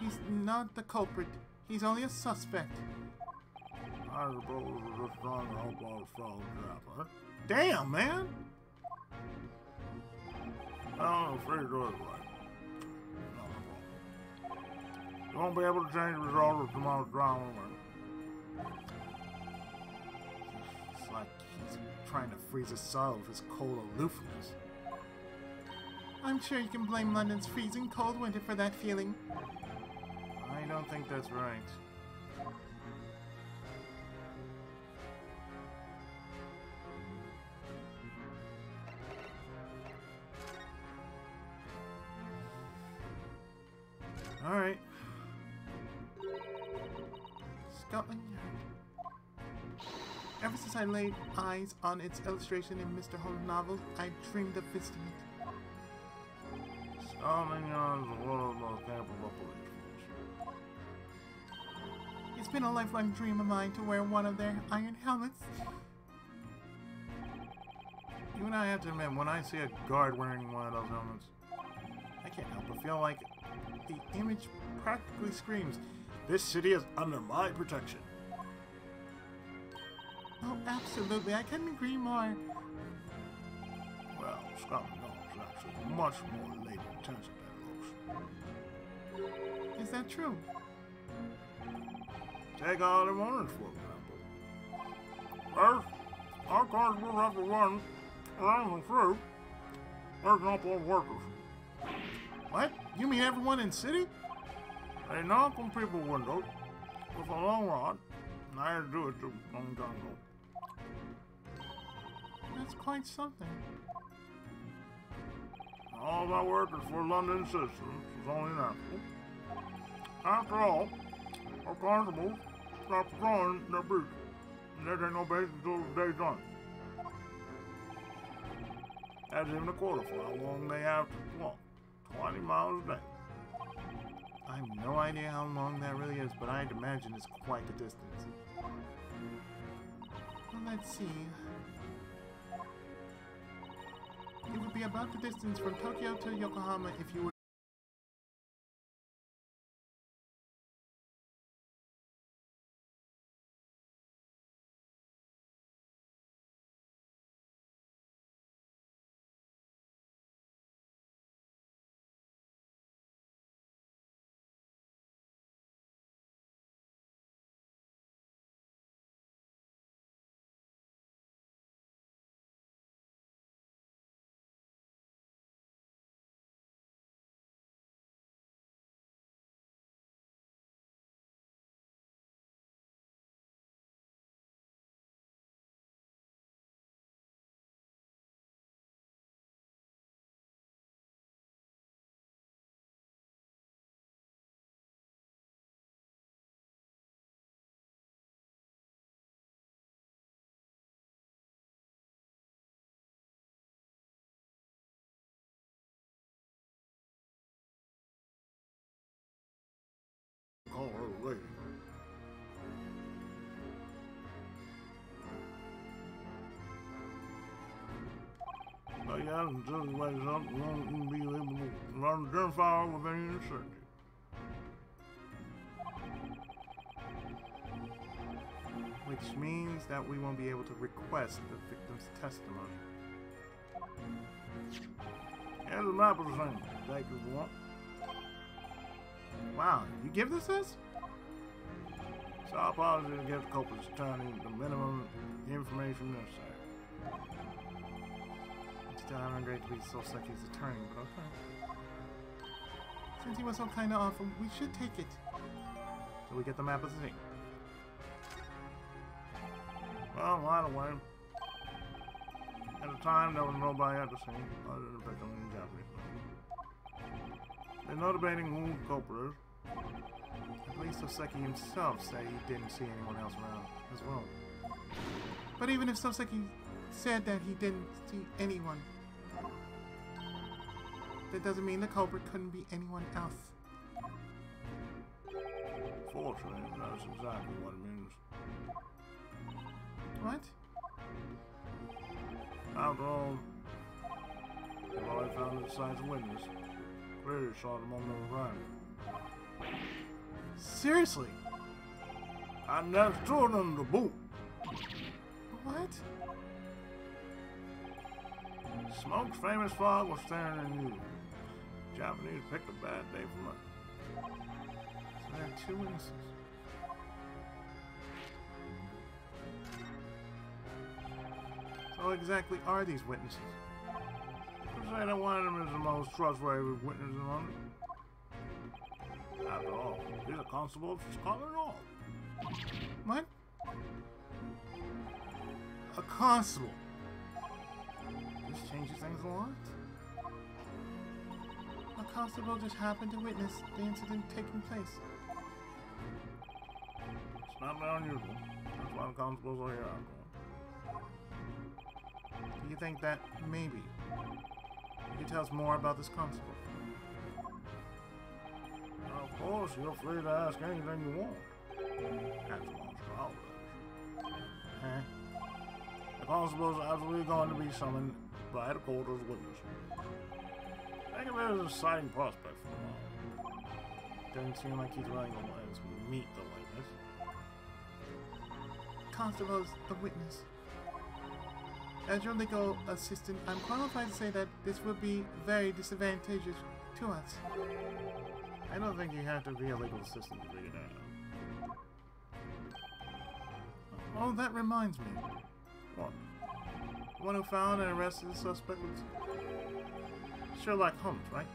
He's not the culprit. He's only a suspect. I suppose we're just trying to help our fellow trapper. Damn, man! I'm afraid you're right. You won't be able to change the result of tomorrow's trial. It's like he's trying to freeze us all with his cold aloofness. I'm sure you can blame London's freezing cold winter for that feeling. I don't think that's right. Alright. Scotland Yard. Ever since I laid eyes on its illustration in Mr. Holmes' novels, I dreamed of visiting it. Scotland Yard is the world's most capable police force. It's been a lifelong dream of mine to wear one of their iron helmets. Even I have to admit, when I see a guard wearing one of those helmets, can't help but feel like the image practically screams, "This city is under my protection." Oh, absolutely. I couldn't agree more. Well, Scotland Yard is actually much more labor-intensive than it looks. Is that true? Take all the mornings, for example. First, our cars will have to run around and through. There's not more workers. What? You mean everyone in city? They knock on people's windows with a long rod, and I had to do it a long time ago. That's quite something. All my work is for London citizens is only natural. After all, our constables stop throwing their boots, and they take no base until the day's done. That's even a quarter for how long they have to walk. 20 miles a day. I have no idea how long that really is, but I'd imagine it's quite the distance. Well, let's see. It would be about the distance from Tokyo to Yokohama if you were Call her lady. But yeah, until he wakes up, we won't even be able to run the gunfire with any certainty. which means that we won't be able to request the victim's testimony. Here's a map of the scene. Take it if you want. Wow, you give this us? So I'll positive give the culprit's attorney the minimum information necessary. Still haven't agreed to be Soseki's attorney, but okay. Since he was so kind of awful, we should take it. So we get the map of the scene. Well, right away. At the time, there was nobody at the scene other than the victim and the Japanese. They're not debating who the culprit is. I believe Soseki himself said he didn't see anyone else around as well. But even if Soseki said that he didn't see anyone, that doesn't mean the culprit couldn't be anyone else. Fortunately, that's exactly what it means. What? After all, they've already found the signs of witness. Clearly saw the moment of the crime. Seriously? And that's two of them to boot. What? Smoke's famous fog was staring at you. Japanese picked a bad day for murder. So there are two witnesses. So what exactly are these witnesses? You say that one of them is the most trustworthy witness in London? After all, he's a constable of Scotland Yard. What? A constable? This changes things a lot. A constable just happened to witness the incident taking place. It's not that unusual. That's why the constables are here after all. Do you think that maybe you could tell us more about this constable? Now, of course, you're free to ask anything you want. That's Monster Albert. Huh? The constable is absolutely going to be summoned by the court as witness. Think of it as an exciting prospect for the moment. Doesn't seem like he's willing to let us meet the witness. Constable's the witness. As your legal assistant, I'm qualified to say that this will be very disadvantageous to us. I don't think you have to be a legal assistant to figure that out. Oh, that reminds me. What? The one who found and arrested the suspect was Sherlock Holmes, right?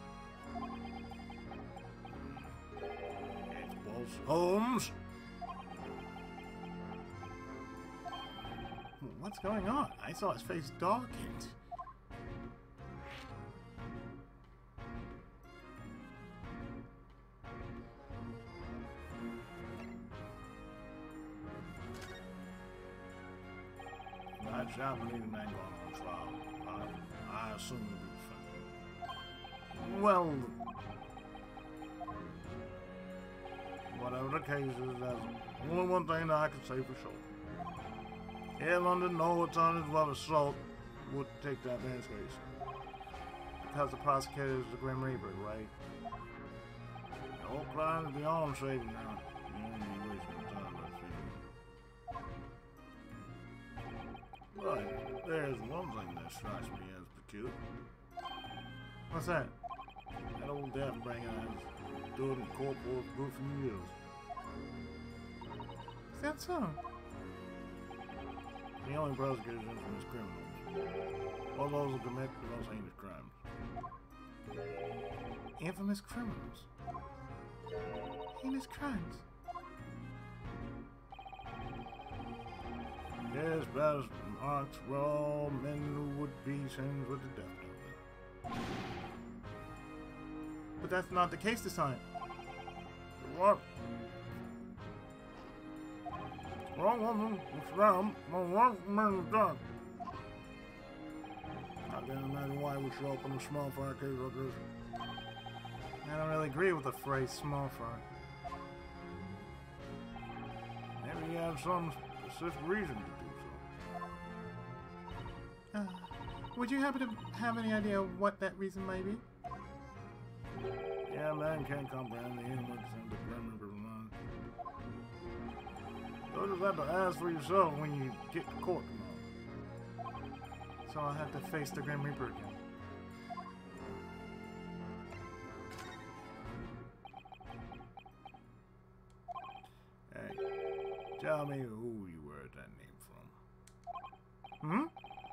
It was Holmes. What's going on? I saw his face darkened. That Japanese man going on trial. I assume he'll be defended. Well, Whatever the case is, that's only one thing that I can say for sure. Here in London, no attorneys of assault would take that man's case. because the prosecutor is the Grim Reaper, right? The whole crime is beyond saving now. You ain't even wasting your time, I feel. But there's one thing that strikes me as peculiar. What's that? That old death bringer has stood in court for a good few years. Is that so? He only prosecutes infamous criminals. All those who commit the most heinous crimes. Infamous criminals. Heinous crimes. Yes, Baz marks were all men who would be sentenced with the death penalty. But that's not the case this time. What? Wrong woman, it's them, my one man is done. I can't imagine why we show up in a small fire case like this. I don't really agree with the phrase small fry. Maybe you have some specific reason to do so. Would you happen to have any idea what that reason might be? Yeah, man can't comprehend the inwards and the Grim Reaper's mind. You'll just have to ask for yourself when you get to court tomorrow. So I'll have to face the Grim Reaper again. Hey, tell me who you were that name from. Hmm?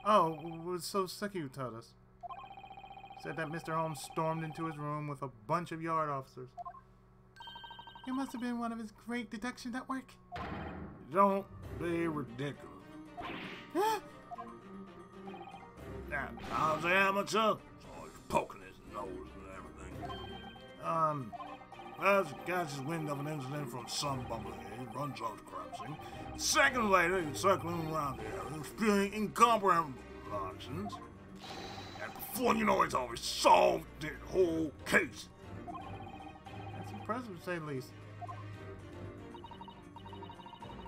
Oh, so Seki told us. Said that Mr. Holmes stormed into his room with a bunch of yard officers. It must have been one of his great deduction network. Don't be ridiculous. Now, how's the amateur? He's always poking his nose and everything. First, he catches wind of an incident from some bumper here. He runs off the crime scene. Seconds later, he's circling around the area, spewing incomprehensible nonsense. And before you know it, he's already solved the whole case. That's impressive to say the least.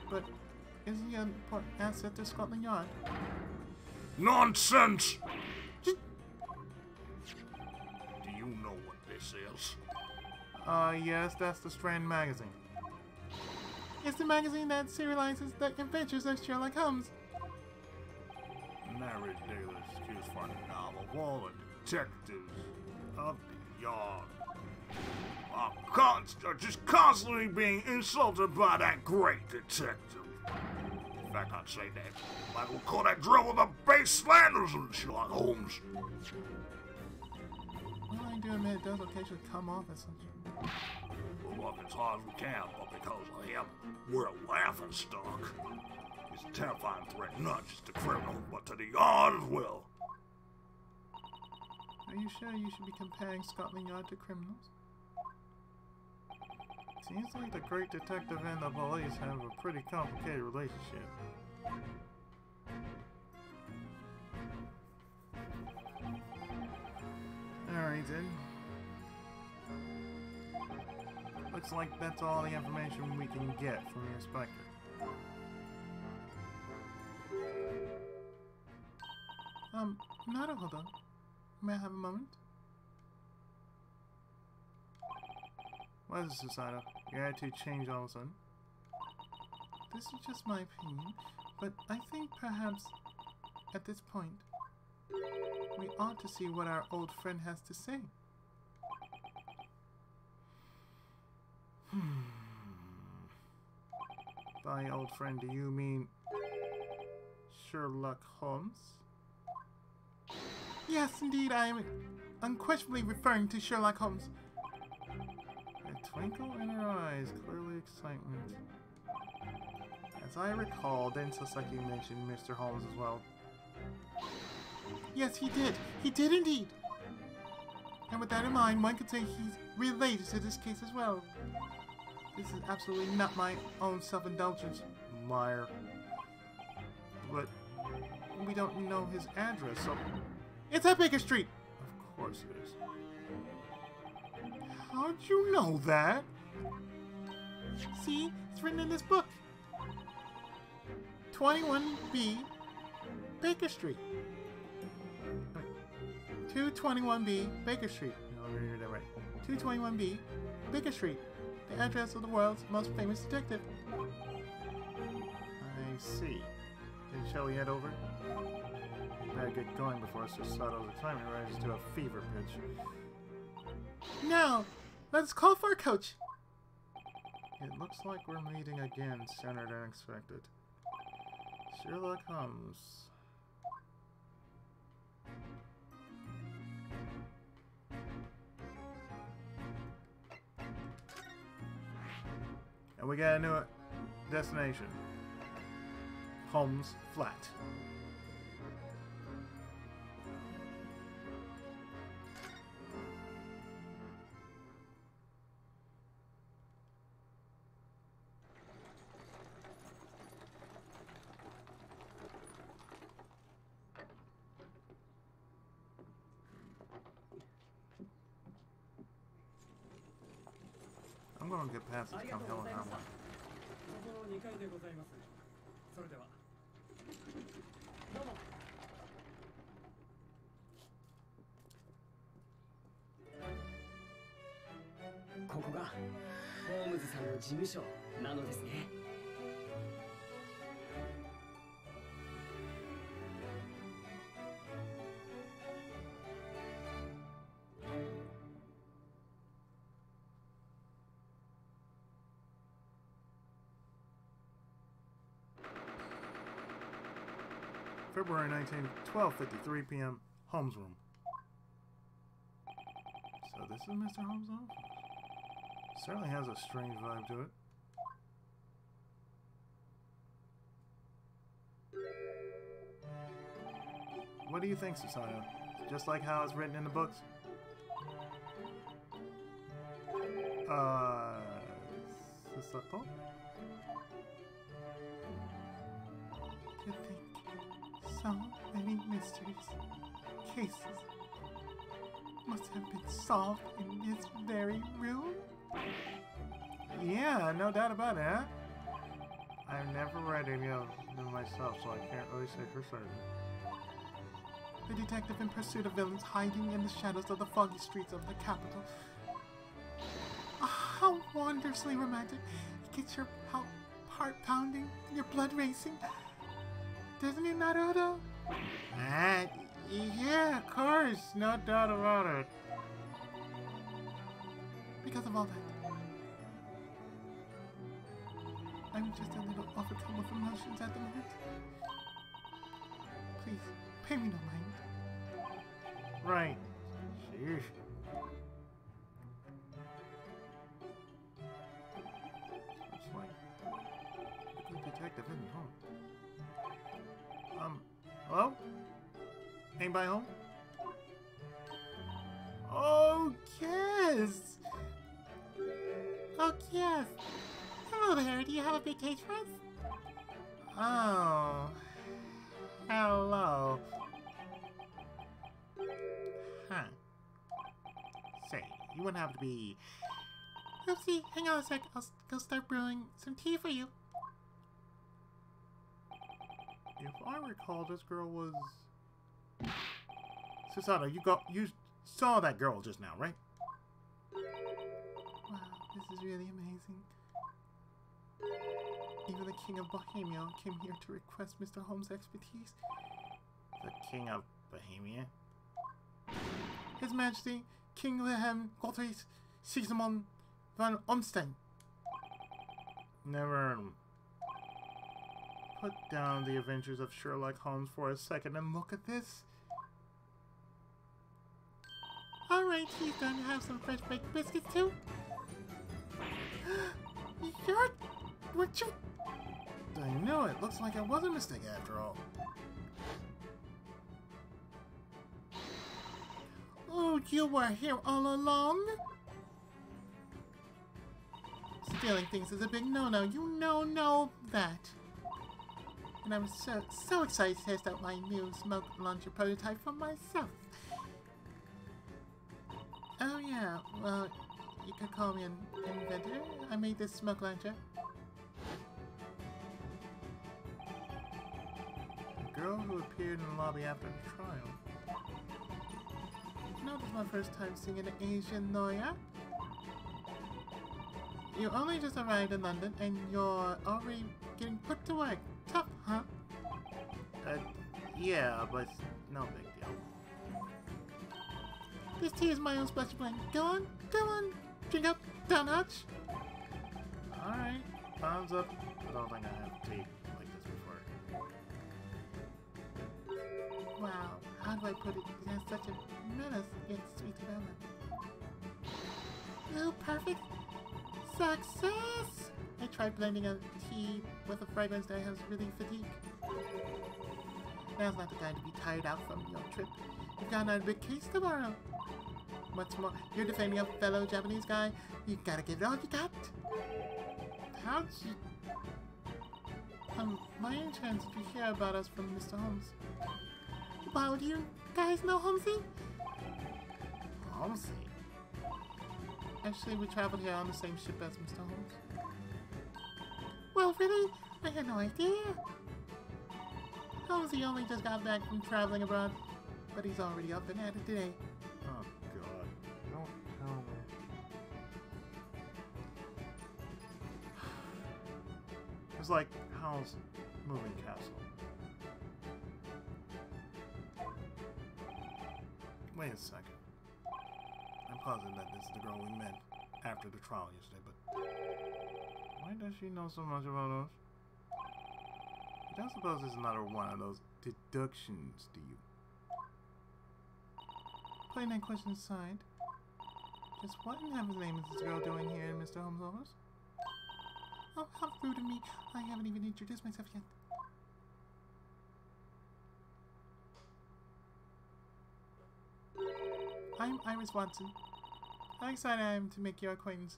But isn't he an important asset to Scotland Yard? Nonsense! Do you know what this is? Yes, that's the Strand magazine. It's the magazine that serializes the adventures of Sherlock Holmes. Married daily excuse for a novel of all the detectives of the yard are just constantly being insulted by that great detective. In fact, I'd say that I will call that drivel the base slanders of Sherlock Holmes. Well, I do admit it does occasionally come off as such. We'll work as hard as we can, but because of him, we're a laughing stock. He's a terrifying threat, not just to criminals, but to the yard as well. Are you sure you should be comparing Scotland Yard to criminals? Seems like the great detective and the police have a pretty complicated relationship. Alright then. Looks like that's all the information we can get from the inspector. Nada, hold on. May I have a moment? What is it, Susato? Your attitude changed all of a sudden. This is just my opinion, but I think perhaps at this point we ought to see what our old friend has to say. By old friend, do you mean Sherlock Holmes? Yes, indeed, I am unquestionably referring to Sherlock Holmes. A twinkle in her eyes, clearly excitement. As I recall, didn't Sasaki mention Mr. Holmes as well? Yes, he did. He did indeed. And with that in mind, one could say he's related to this case as well. This is absolutely not my own self-indulgence, liar. But we don't know his address, so... It's at Baker Street! Of course it is. How'd you know that? See? It's written in this book. 21B, Baker Street. 221B, Baker Street. No, I'm reading that right. 221B, Baker Street. The address of the world's most famous detective. I see. Then shall we head over? Better get going before Susato's excitement rises to a fever pitch. Now, let's call for a coach. It looks like we're meeting again sooner than expected. Sherlock Holmes. And we got a new destination. Holmes Flat. I'm gonna get past this come hell and high water. February 19th, 12:53 p.m. Holmes room. So this is Mr. Holmes' office. Certainly has a strange vibe to it. What do you think, Susato? Just like how it's written in the books? Susato? To think so many mysteries, cases must have been solved in this very room? Yeah, no doubt about it, huh? I've never read any of them myself, so I can't really say for certain. The detective in pursuit of villains hiding in the shadows of the foggy streets of the capital. How wondrously romantic. It gets your heart pounding, your blood racing. Doesn't it, Naruto? Yeah, of course. No doubt about it. Because of all that, I'm just a little overcome with emotions at the moment. Please, pay me no mind. Right. Sheesh. Looks like the good detective isn't home. Hello? Anybody home? Oh, yes! Oh, yes! Hello there, do you have a big case for us? Oh. Hello. Huh. Say, you wouldn't have to be... Oopsie, hang on a sec, I'll go start brewing some tea for you. If I recall, this girl was... Susato, you saw that girl just now, right? Well, This is really amazing. Even the King of Bohemia came here to request Mr. Holmes' expertise. The King of Bohemia? His Majesty, King Wilhelm Gottfried Sigismund von Ormstein. Never heard of him. Put down the Adventures of Sherlock Holmes for a second and look at this. Alright, he's going to have some fresh baked biscuits too. What you? I knew it. Looks like it was a mistake after all. Oh, you were here all along? Stealing things is a big no-no. You know that. And I was so excited to test out my new smoke launcher prototype for myself. Oh yeah, well, you could call me an inventor. I made this smoke launcher. The girl who appeared in the lobby after the trial. No, this is my first time seeing an Asian lawyer. You only just arrived in London and you're already getting put to work. Tough, huh? Yeah, but no big deal. This tea is my own special blend. Go on, drink up, down notch. Alright, thumbs up. I don't think I have tea like this before. Wow, how do I put it? It has such a menace yet sweet development. Oh, perfect. Success! I tried blending a tea with a fragrance that has really fatigue. Now's not the time to be tired out from your trip. You've got another big case tomorrow. What's more, you're defending a fellow Japanese guy. You gotta give it all you got. How'd you... by any chance did you hear about us from Mr. Holmes? Wow, do you guys know Holmesy? Holmesy? Actually, we traveled here on the same ship as Mr. Holmes. Well, really? I had no idea. Holmesy only just got back from traveling abroad, but he's already up and at it today. Oh, God. Don't tell me. It's like Hal's moving castle. Wait a second. I'm positive that this is the girl we met after the trial yesterday, but why does she know so much about us? You don't suppose it's another one of those deductions, do you? Putting that question aside, just what in heaven's name is this girl doing here in Mr. Holmes' office? Oh, how rude of me. I haven't even introduced myself yet. I'm Iris Watson. How excited I am to make your acquaintance.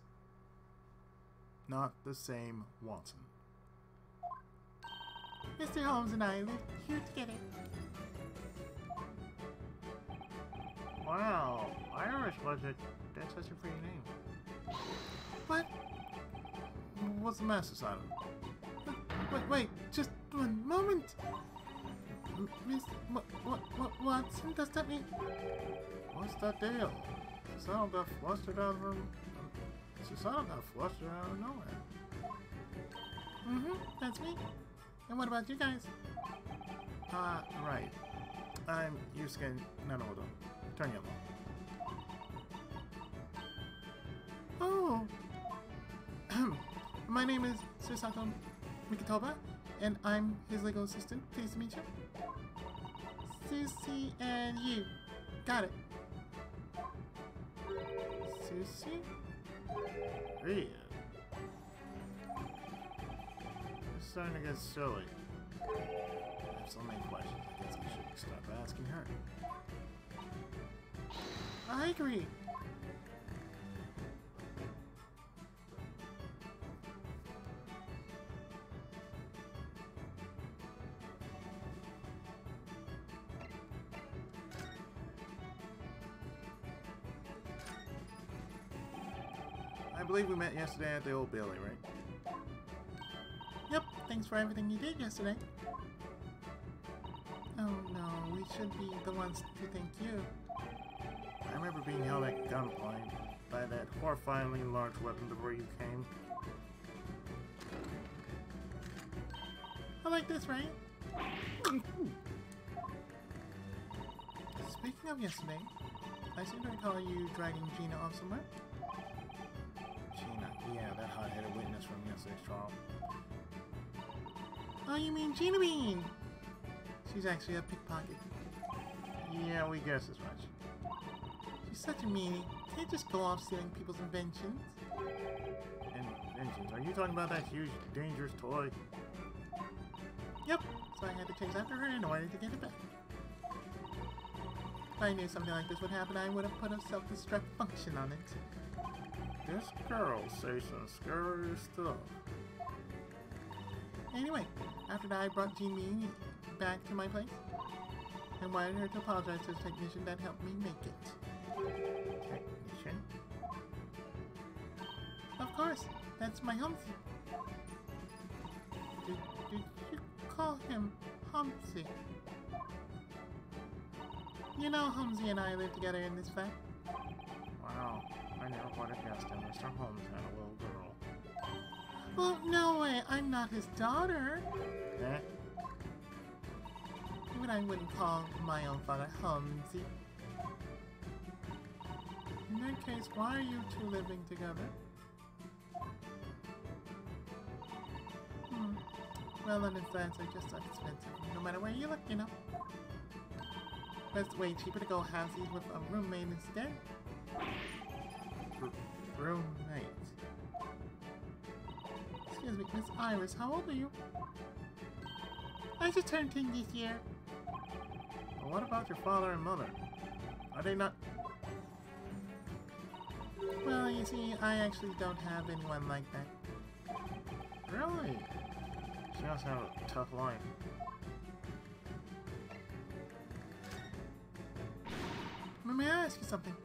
Not the same Watson. Mr. Holmes and I live here together. Wow, Irish was it? That's such a pretty name. What? What's the master side of it? Wait, just one moment. Miss, Watson, does that mean? What's that deal? Susanna got flustered out of nowhere. That's me. And what about you guys? Right. I'm Yusuke Nanodo. Turn yellow. Oh. My name is Susato Mikitoba, and I'm his legal assistant. Pleased to meet you. Susie and you. Got it. Susie? Really? It's starting to get silly. I have so many questions. I guess I should start asking her. I agree. I believe we met yesterday at the Old Bailey, right? Yep, thanks for everything you did yesterday. Oh no, we should be the ones to thank you. I remember being held at gunpoint by that horrifyingly large weapon before you came. I like this, right? Speaking of yesterday, I seem to recall you dragging Gina off somewhere. Gina, yeah, that hot-headed witness from yesterday's trial. Oh, you mean Gina Bean? She's actually a pickpocket. Yeah, we guess as much. She's such a meanie. Can't just go off stealing people's inventions. Inventions? Are you talking about that huge, dangerous toy? Yep, so I had to chase after her in order to get it back. If I knew something like this would happen, I would have put a self-destruct function on it. This girl says some scary stuff. Anyway, after that I brought Jean Bean back to my place and wanted her to apologize to the technician that helped me make it. Technician? Of course, that's my Humpsy. Did you call him Humpsy? You know Humpsy and I live together in this flat. Wow, I never would have guessed that Mr. Holmes had a little girl. Well, no way, I'm not his daughter. Eh? Even I wouldn't call my own father Humpsy. In that case, why are you two living together? Well, and if flats are just so expensive, no matter where you look, you know. But it's way cheaper to go halvesies with a roommate instead. Roommate? Excuse me, Miss Iris, how old are you? I just turned 10 this year. Well, what about your father and mother? Are they not... Well, you see, I actually don't have anyone like that. Really? She must have a tough life. May I ask you something?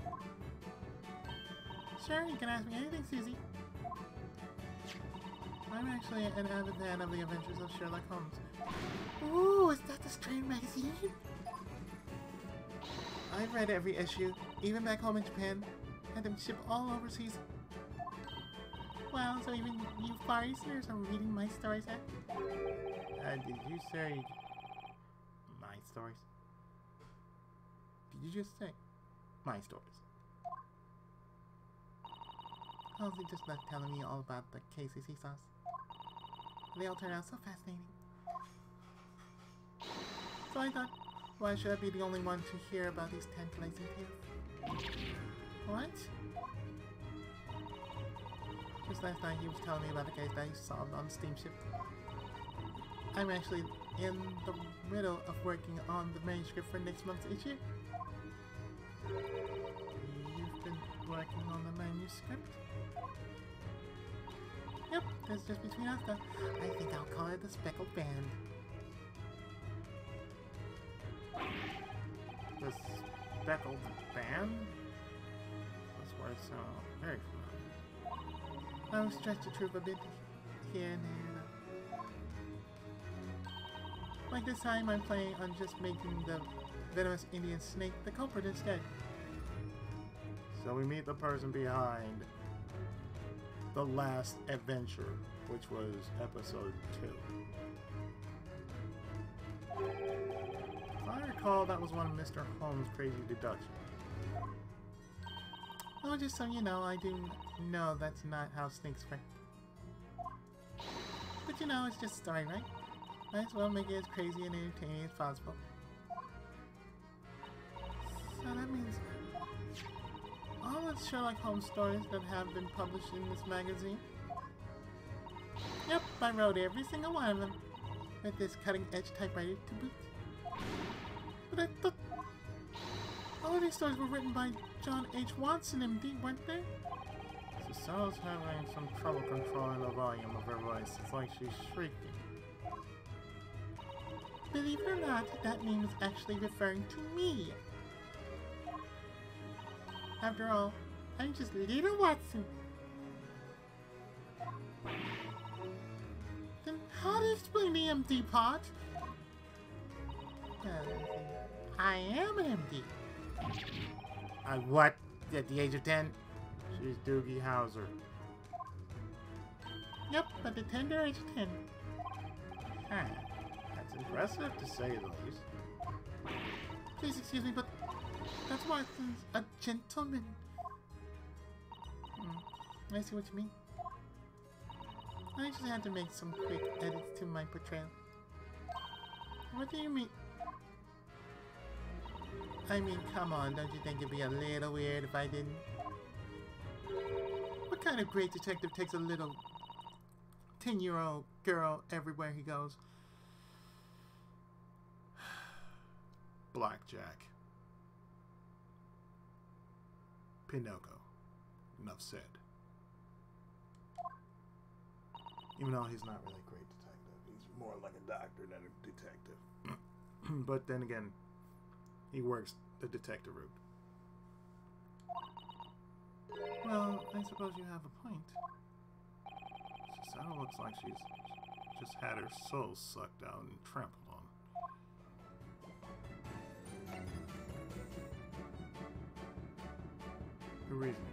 Sure, you can ask me anything, Susie. I'm actually an avid fan of the adventures of Sherlock Holmes. Ooh, is that the Strain magazine? I've read every issue, even back home in Japan. Had them shipped all overseas. Wow, so even you far easterners are reading my stories, huh? Did you say... my stories? Did you just say my stories? Halsey just left telling me all about the cases he saw. They all turned out so fascinating. So I thought, why should I be the only one to hear about these tantalizing tales? What? Just last night he was telling me about the case that he solved on the steamship. I'm actually in the middle of working on the manuscript for next month's issue. You've been working on the manuscript? Yep, that's just between us though. I think I'll call it the Speckled Band. The Speckled Band? That's where it sounds very familiar. I will stretch the truth a bit here and there. Like this time I'm planning on just making the venomous Indian snake the culprit instead. So we meet the person behind the last adventure, which was episode 2. If I recall, that was one of Mr. Holmes' crazy deductions. Oh, just so you know, I do know that's not how snakes work. But you know, it's just a story, right? Might as well make it as crazy and entertaining as possible. So that means all the Sherlock Holmes stories that have been published in this magazine. Yep, I wrote every single one of them with this cutting-edge typewriter to boot. But I thought all of these stories were written by John H. Watson, MD, weren't they? Susanna's having some trouble controlling the volume of her voice. It's like she's shrieking. Believe it or not, that name is actually referring to me. After all, I'm just little Watson. Then how do you explain the MD part? I am an MD. What? At the age of 10? She's Doogie Howser. Yep, but the tender is 10. Huh. That's impressive, to say the least. Please excuse me, but that's Watson's a gentleman. I see what you mean. I just had to make some quick edits to my portrayal. What do you mean? I mean, come on, don't you think it'd be a little weird if I didn't? What kind of great detective takes a little 10-year-old girl everywhere he goes? Blackjack. Pinocchio. Enough said. Even though he's not really a great detective. He's more like a doctor than a detective. But then again, he works the detective route. Well, I suppose you have a point. Susanna looks like she's just had her soul sucked out and trampled on. Good reason.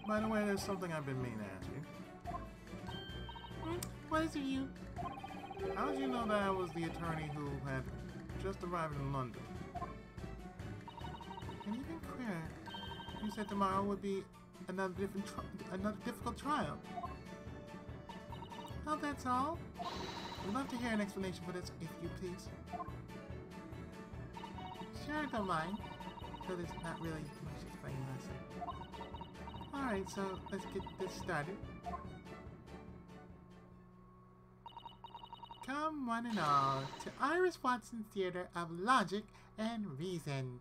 By the way, there's something I've been meaning to ask you. What is it, you? How did you know that I was the attorney who had just arrived in London? And even queerer, you said tomorrow would be another difficult trial. Oh, that's all? I'd love to hear an explanation for this, if you please. Sure, don't mind. So there's not really much to explain, honestly. Alright, so let's get this started. Come one and all to Iris Watson's Theater of Logic and Reason.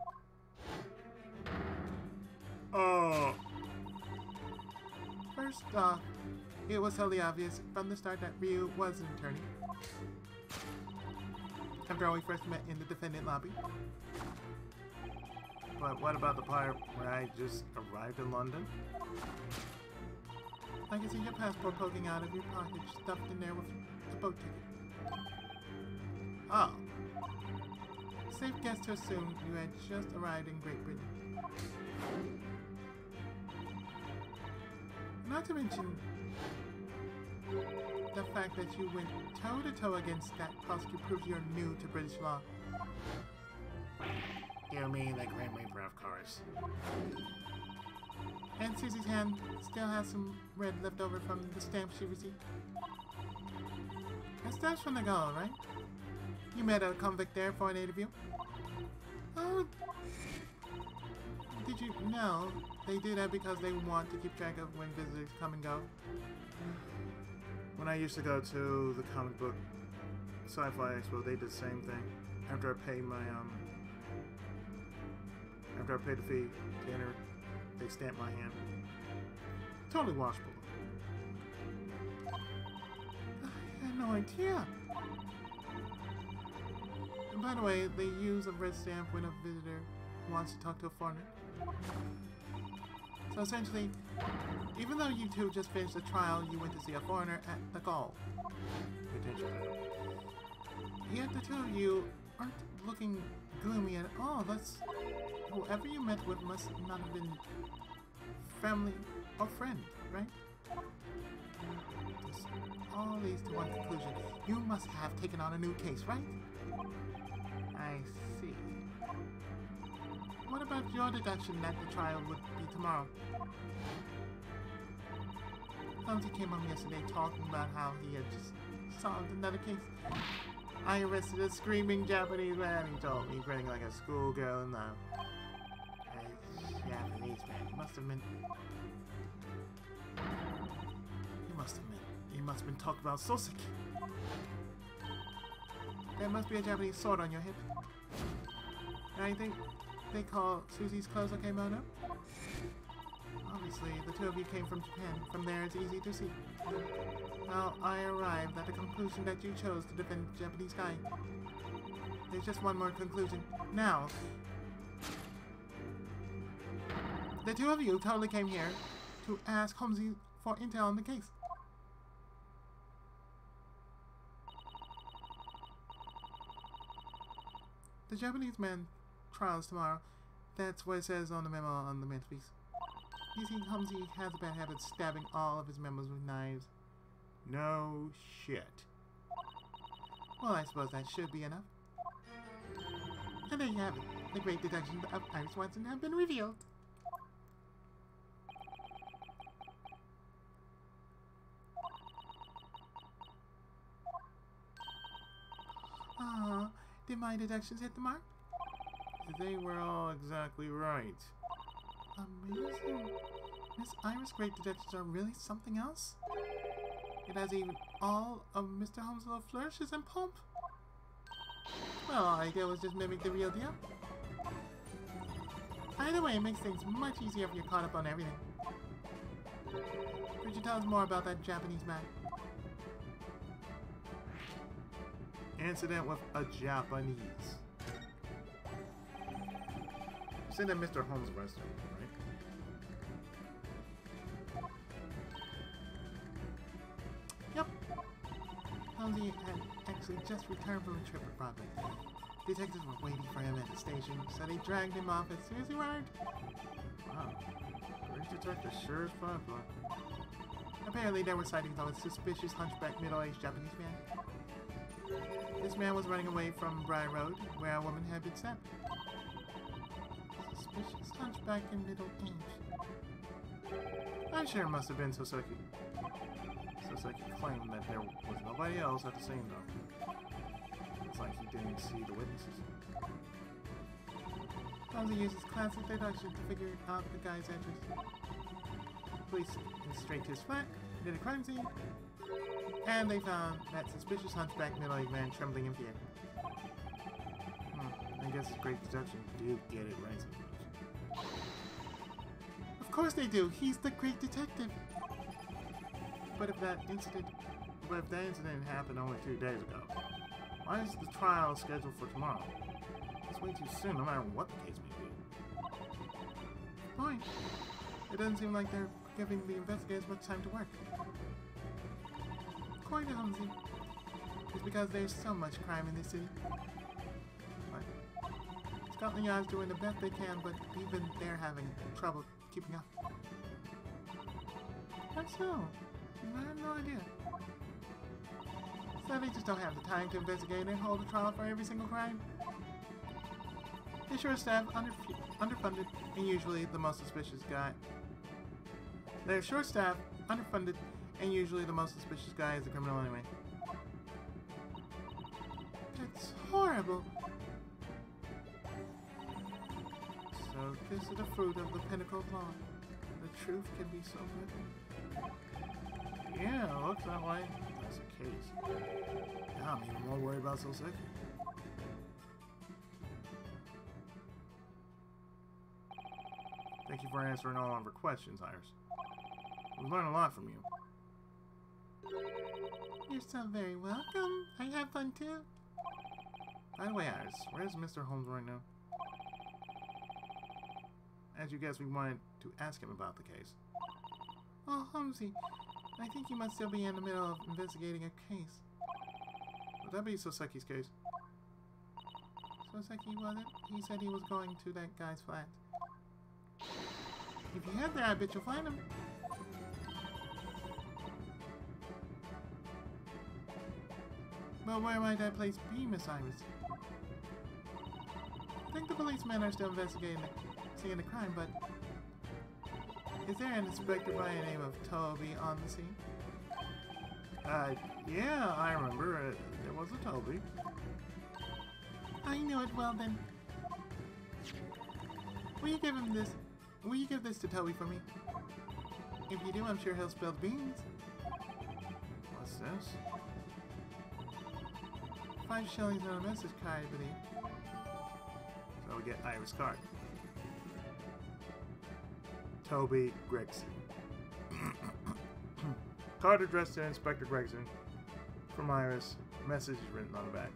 First off, it was totally obvious from the start that Ryu was an attorney. After all, we first met in the defendant lobby. But what about the part where I just arrived in London? I can see your passport poking out of your pocket, stuffed in there with a boat ticket. Oh. Safe guess to assume you had just arrived in Great Britain. Not to mention the fact that you went toe-to-toe against that prosecutor proves you're new to British law. You mean the Grim Reaper, of course. And Susie's hand still has some red left over from the stamp she received. That stuff's from the Gaul, right? You met a convict there for an interview? Oh, did you know they do that because they want to keep track of when visitors come and go? When I used to go to the comic book sci-fi expo, they did the same thing. After I paid my after I paid the fee to enter, they stamped my hand. Totally washable. I had no idea. And by the way, they use a red stamp when a visitor wants to talk to a foreigner. So essentially, even though you two just finished the trial, you went to see a foreigner at the Gaul. Yet the two of you aren't looking gloomy at all. That's whoever you met with must not have been family or friend, right? This all leads to one conclusion. You must have taken on a new case, right? I see. What about your deduction that the trial would be tomorrow? Hunty came on yesterday talking about how he had just solved another case. I arrested a screaming Japanese man, he told me, grinning like a schoolgirl in love. A Japanese man. He must have been talking about Soseki. There must be a Japanese sword on your hip. And I think they call Susie's clothes a kimono. Obviously, the two of you came from Japan. From there, it's easy to see. Well, I arrived at the conclusion that you chose to defend the Japanese guy. There's just one more conclusion. Now, the two of you totally came here to ask Holmesy for intel on the case. The Japanese man trials tomorrow. That's what it says on the memo on the mantelpiece. You see, Humsy has a bad habit of stabbing all of his members with knives. No shit. Well, I suppose that should be enough. And there you have it. The great deductions of Iris Watson have been revealed. Ah, did my deductions hit the mark? They were all exactly right. Amazing. Miss Iris' great deductions are really something else? It has even all of Mr. Holmes' little flourishes and pomp. Well, all I did was just mimic the real deal. Either way, it makes things much easier if you're caught up on everything. Could you tell us more about that Japanese man? Incident with a Japanese. You said that Mr. Holmes arrested him, right? Yep. Holmesy had actually just returned from a trip to Broadway. Detectives were waiting for him at the station, so they dragged him off as soon as he arrived. Wow. Great detective sure is fun. Apparently there were sightings of a suspicious hunchback middle-aged Japanese man. This man was running away from Briar Road, where a woman had been stabbed. Suspicious hunchback in middle age. I'm sure it must have been Soseki. Soseki claimed that there was nobody else at the scene, though. It's like he didn't see the witnesses. Holmesy uses classic deduction to figure out the guy's address. Police went straight to his flat, did a crime scene, and they found that suspicious hunchback middle-aged man trembling in fear. I guess it's great deduction. Do get it right sometimes. Of course they do. He's the great detective. But if that incident happened only 2 days ago, why is the trial scheduled for tomorrow? It's way too soon, no matter what the case may be. Point. It doesn't seem like they're giving the investigators much time to work. According to Humsy, it's because there's so much crime in this city. What? Scotland Yard's doing the best they can, but even they're having trouble keeping up. How so? I have no idea. So they just don't have the time to investigate and hold a trial for every single crime. They're short-staffed, underfunded, and usually the most suspicious guy. They're short-staffed, underfunded, and usually the most suspicious guy is the criminal anyway. That's horrible. So this is the fruit of the pinnacle of law. The truth can be so good. Yeah, looks that way. That's the case. Now I'm even more worried about Soseki. Thank you for answering all of our questions, Iris. We've learned a lot from you. You're so very welcome. I have fun too. By the way, Iris, where's Mr. Holmes right now? As you guessed, we wanted to ask him about the case. Oh, Holmesy, I think you must still be in the middle of investigating a case. Would that be Soseki's case? Soseki wasn't? He said he was going to that guy's flat. If you head there, I bet you'll find him. Well, where might that place be, Miss Iris? I think the policemen are still investigating seeing the crime, but is there an inspector by the name of Toby on the scene? Yeah, I remember. There was a Toby. I knew it. Well then, will you give him this? Will you give this to Toby for me? If you do, I'm sure he'll spill the beans. What's this? 5 shillings on a message card, I believe. So we get Iris' card. Toby Gregson. Card addressed to Inspector Gregson. From Iris. Message is written on the back.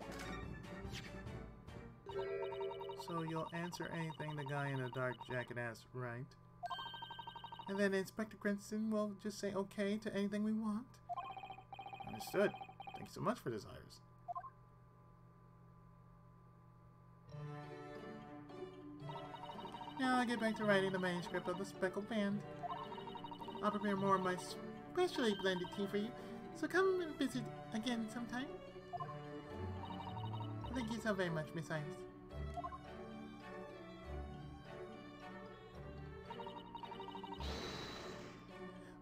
So you'll answer anything the guy in the dark jacket asks, right? And then Inspector Gregson will just say okay to anything we want? Understood. Thanks so much for this, Iris. Now I'll get back to writing the manuscript of the Speckled Band. I'll prepare more of my specially blended tea for you, so come and visit again sometime. Thank you so very much, Miss Iris.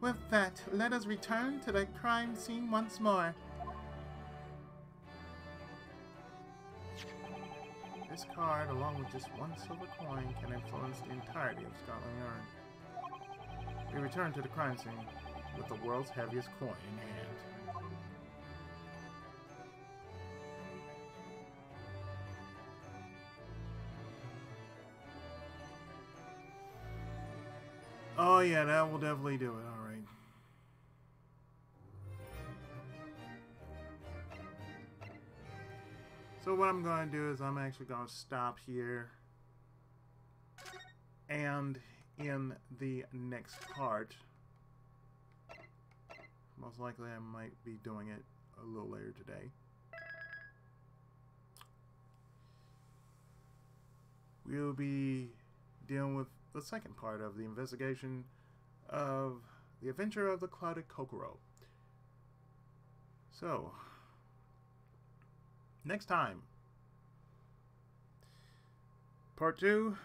With that, let us return to the crime scene once more. This card, along with just one silver coin, can influence the entirety of Scotland Yard. We return to the crime scene with the world's heaviest coin in hand. Oh yeah, that will definitely do it, alright. So what I'm going to do is I'm actually going to stop here. And in the next part, most likely I might be doing it a little later today, we'll be dealing with the second part of the investigation of the adventure of the Clouded Kokoro. So, next time, part 2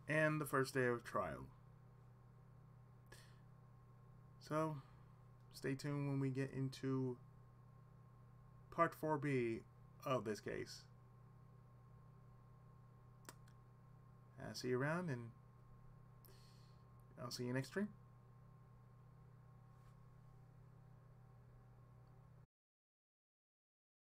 and the first day of trial. So, stay tuned when we get into part 4B of this case. I'll see you around, and I'll see you next stream.